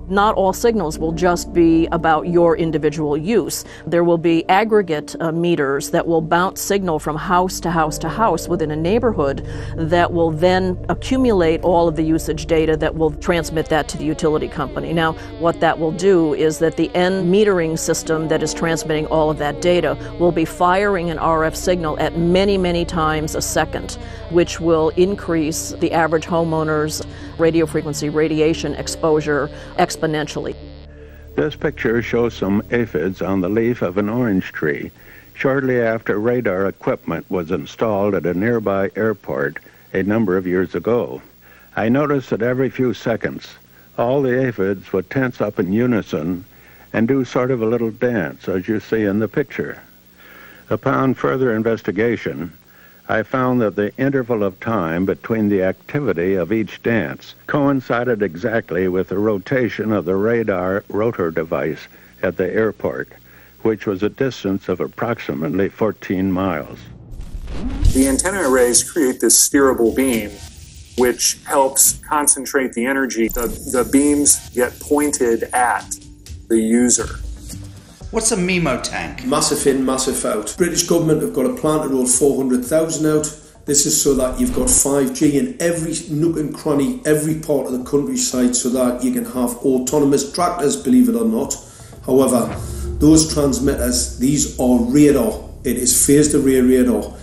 Not all signals will just be about your individual use. There will be aggregate meters that will bounce signal from house to house to house within a neighborhood that will then accumulate all of the usage data that will transmit that to the utility company. Now, what that will do is that the end metering system that is transmitting all of that data will be firing an RF signal at many, many times a second, which will increase the average homeowner's radio frequency radiation exposure exponentially. This picture shows some aphids on the leaf of an orange tree shortly after radar equipment was installed at a nearby airport a number of years ago. I noticed that every few seconds all the aphids would tense up in unison and do sort of a little dance, as you see in the picture. Upon further investigation, I found that the interval of time between the activity of each dance coincided exactly with the rotation of the radar rotor device at the airport, which was a distance of approximately 14 miles. The antenna arrays create this steerable beam, which helps concentrate the energy. The beams get pointed at the user. What's a MIMO tank? Massive in, massive out. British government have got a plan to roll 400,000 out. This is so that you've got 5G in every nook and cranny, every part of the countryside, so that you can have autonomous tractors, believe it or not. However, those transmitters, these are radar. It is phased array radar.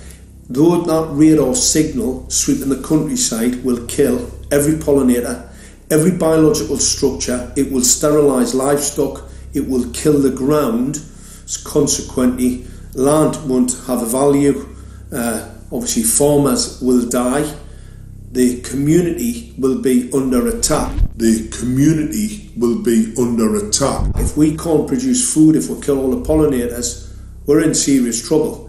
Though that radar signal sweeping the countryside will kill every pollinator, every biological structure, it will sterilise livestock, it will kill the ground, consequently land won't have a value, obviously farmers will die, the community will be under attack. The community will be under attack. If we can't produce food, if we kill all the pollinators, we're in serious trouble.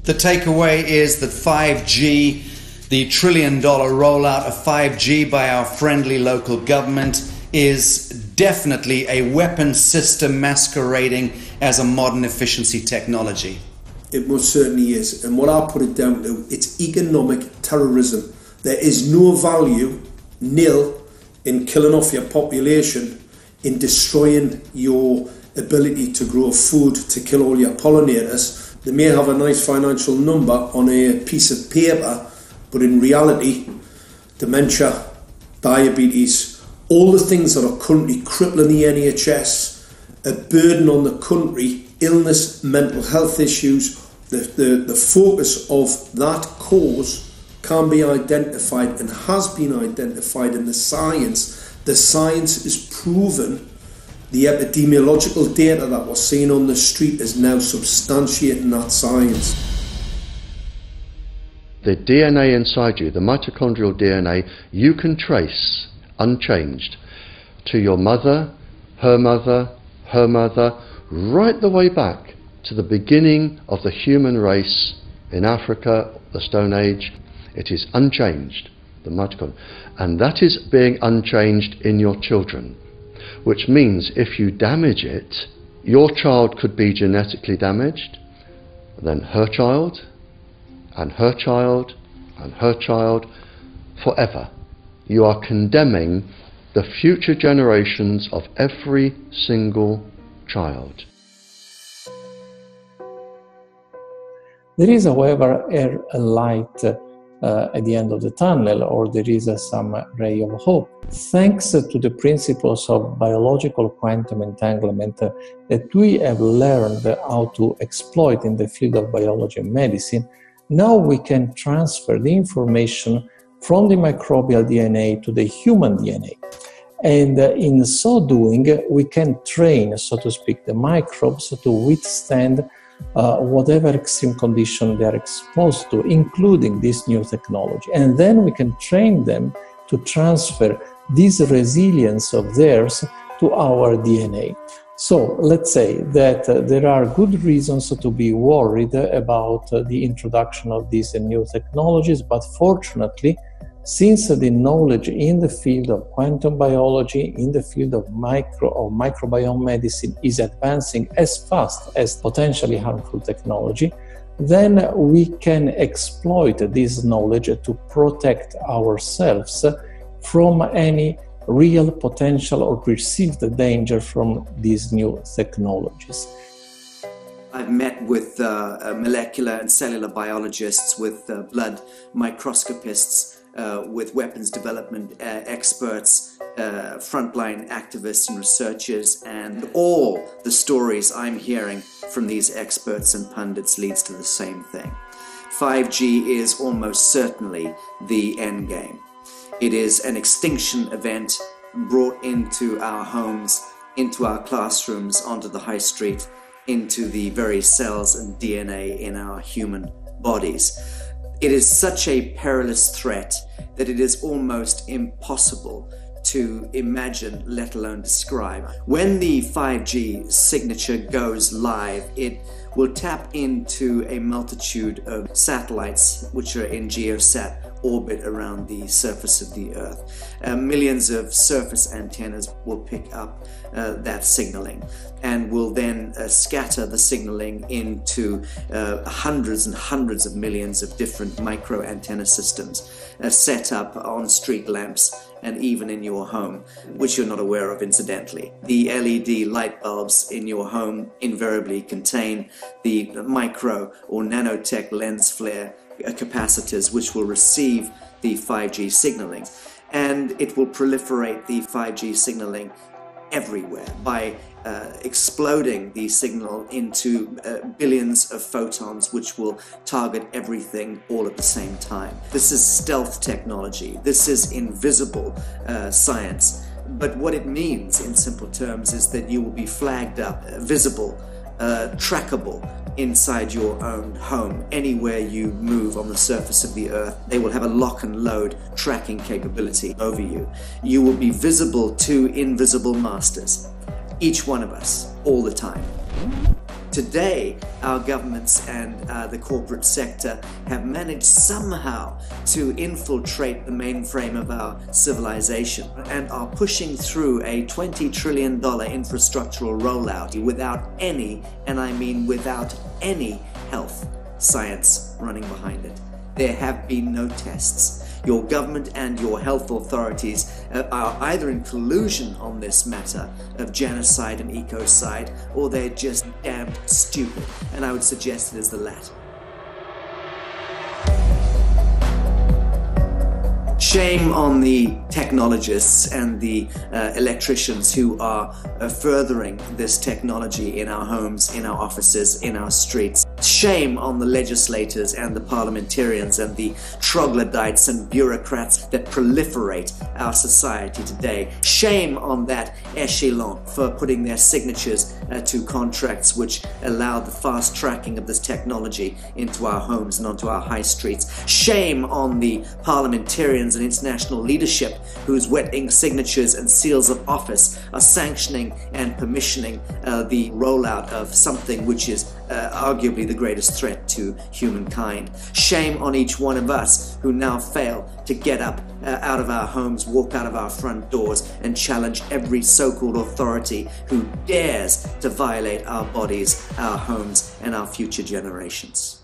The takeaway is that 5G, the $1 trillion rollout of 5G by our friendly local government, is definitely a weapon system masquerading as a modern efficiency technology. It most certainly is. And what I put it down to, it's economic terrorism. There is no value, nil, in killing off your population, in destroying your ability to grow food, to kill all your pollinators. They may have a nice financial number on a piece of paper, but in reality, dementia, diabetes, all the things that are currently crippling the NHS, a burden on the country, illness, mental health issues, the focus of that cause can be identified and has been identified in the science. The science is proven. The epidemiological data that we're seeing on the street is now substantiating that science. The DNA inside you, the mitochondrial DNA, you can trace unchanged to your mother, her mother, her mother, right the way back to the beginning of the human race in Africa, the Stone Age. It is unchanged, the mitochondria, and that is being unchanged in your children, which means if you damage it, your child could be genetically damaged, then her child, and her child, and her child, forever. You are condemning the future generations of every single child. There is, however, a light at the end of the tunnel, or there is some ray of hope. Thanks to the principles of biological quantum entanglement that we have learned how to exploit in the field of biology and medicine, now we can transfer the information from the microbial DNA to the human DNA. And in so doing, we can train, so to speak, the microbes to withstand whatever extreme condition they are exposed to, including this new technology. And then we can train them to transfer this resilience of theirs to our DNA. So let's say that there are good reasons to be worried about the introduction of these new technologies, but fortunately, since the knowledge in the field of quantum biology, in the field of microbiome medicine is advancing as fast as potentially harmful technology, then we can exploit this knowledge to protect ourselves from any real potential or perceived danger from these new technologies. I've met with molecular and cellular biologists, with blood microscopists, with weapons development experts, frontline activists and researchers, and all the stories I'm hearing from these experts and pundits leads to the same thing. 5G is almost certainly the end game. It is an extinction event brought into our homes, into our classrooms, onto the high street, into the very cells and DNA in our human bodies. It is such a perilous threat that it is almost impossible to imagine, let alone describe. When the 5G signature goes live, it will tap into a multitude of satellites which are in geosat orbit around the surface of the Earth. Millions of surface antennas will pick up that signaling and will then scatter the signaling into hundreds and hundreds of millions of different micro antenna systems set up on street lamps and even in your home, which you're not aware of incidentally. The LED light bulbs in your home invariably contain the micro or nanotech lens flare capacitors which will receive the 5G signaling, and it will proliferate the 5G signaling everywhere by exploding the signal into billions of photons which will target everything all at the same time. This is stealth technology. This is invisible science. But what it means in simple terms is that you will be flagged up, visible, trackable inside your own home. Anywhere you move on the surface of the Earth, they will have a lock and load tracking capability over you. You will be visible to invisible masters, each one of us, all the time. Today, our governments and the corporate sector have managed somehow to infiltrate the mainframe of our civilization and are pushing through a $20 trillion infrastructural rollout without any, and I mean without any, health science running behind it. There have been no tests. Your government and your health authorities are either in collusion on this matter of genocide and ecocide, or they're just damn stupid, and I would suggest it is the latter. Shame on the technologists and the electricians who are furthering this technology in our homes, in our offices, in our streets. Shame on the legislators and the parliamentarians and the troglodytes and bureaucrats that proliferate our society today. Shame on that echelon for putting their signatures to contracts which allow the fast tracking of this technology into our homes and onto our high streets. Shame on the parliamentarians and international leadership whose wet ink signatures and seals of office are sanctioning and permissioning the rollout of something which is arguably the greatest threat to humankind. Shame on each one of us who now fail to get up out of our homes, walk out of our front doors, and challenge every so-called authority who dares to violate our bodies, our homes, and our future generations.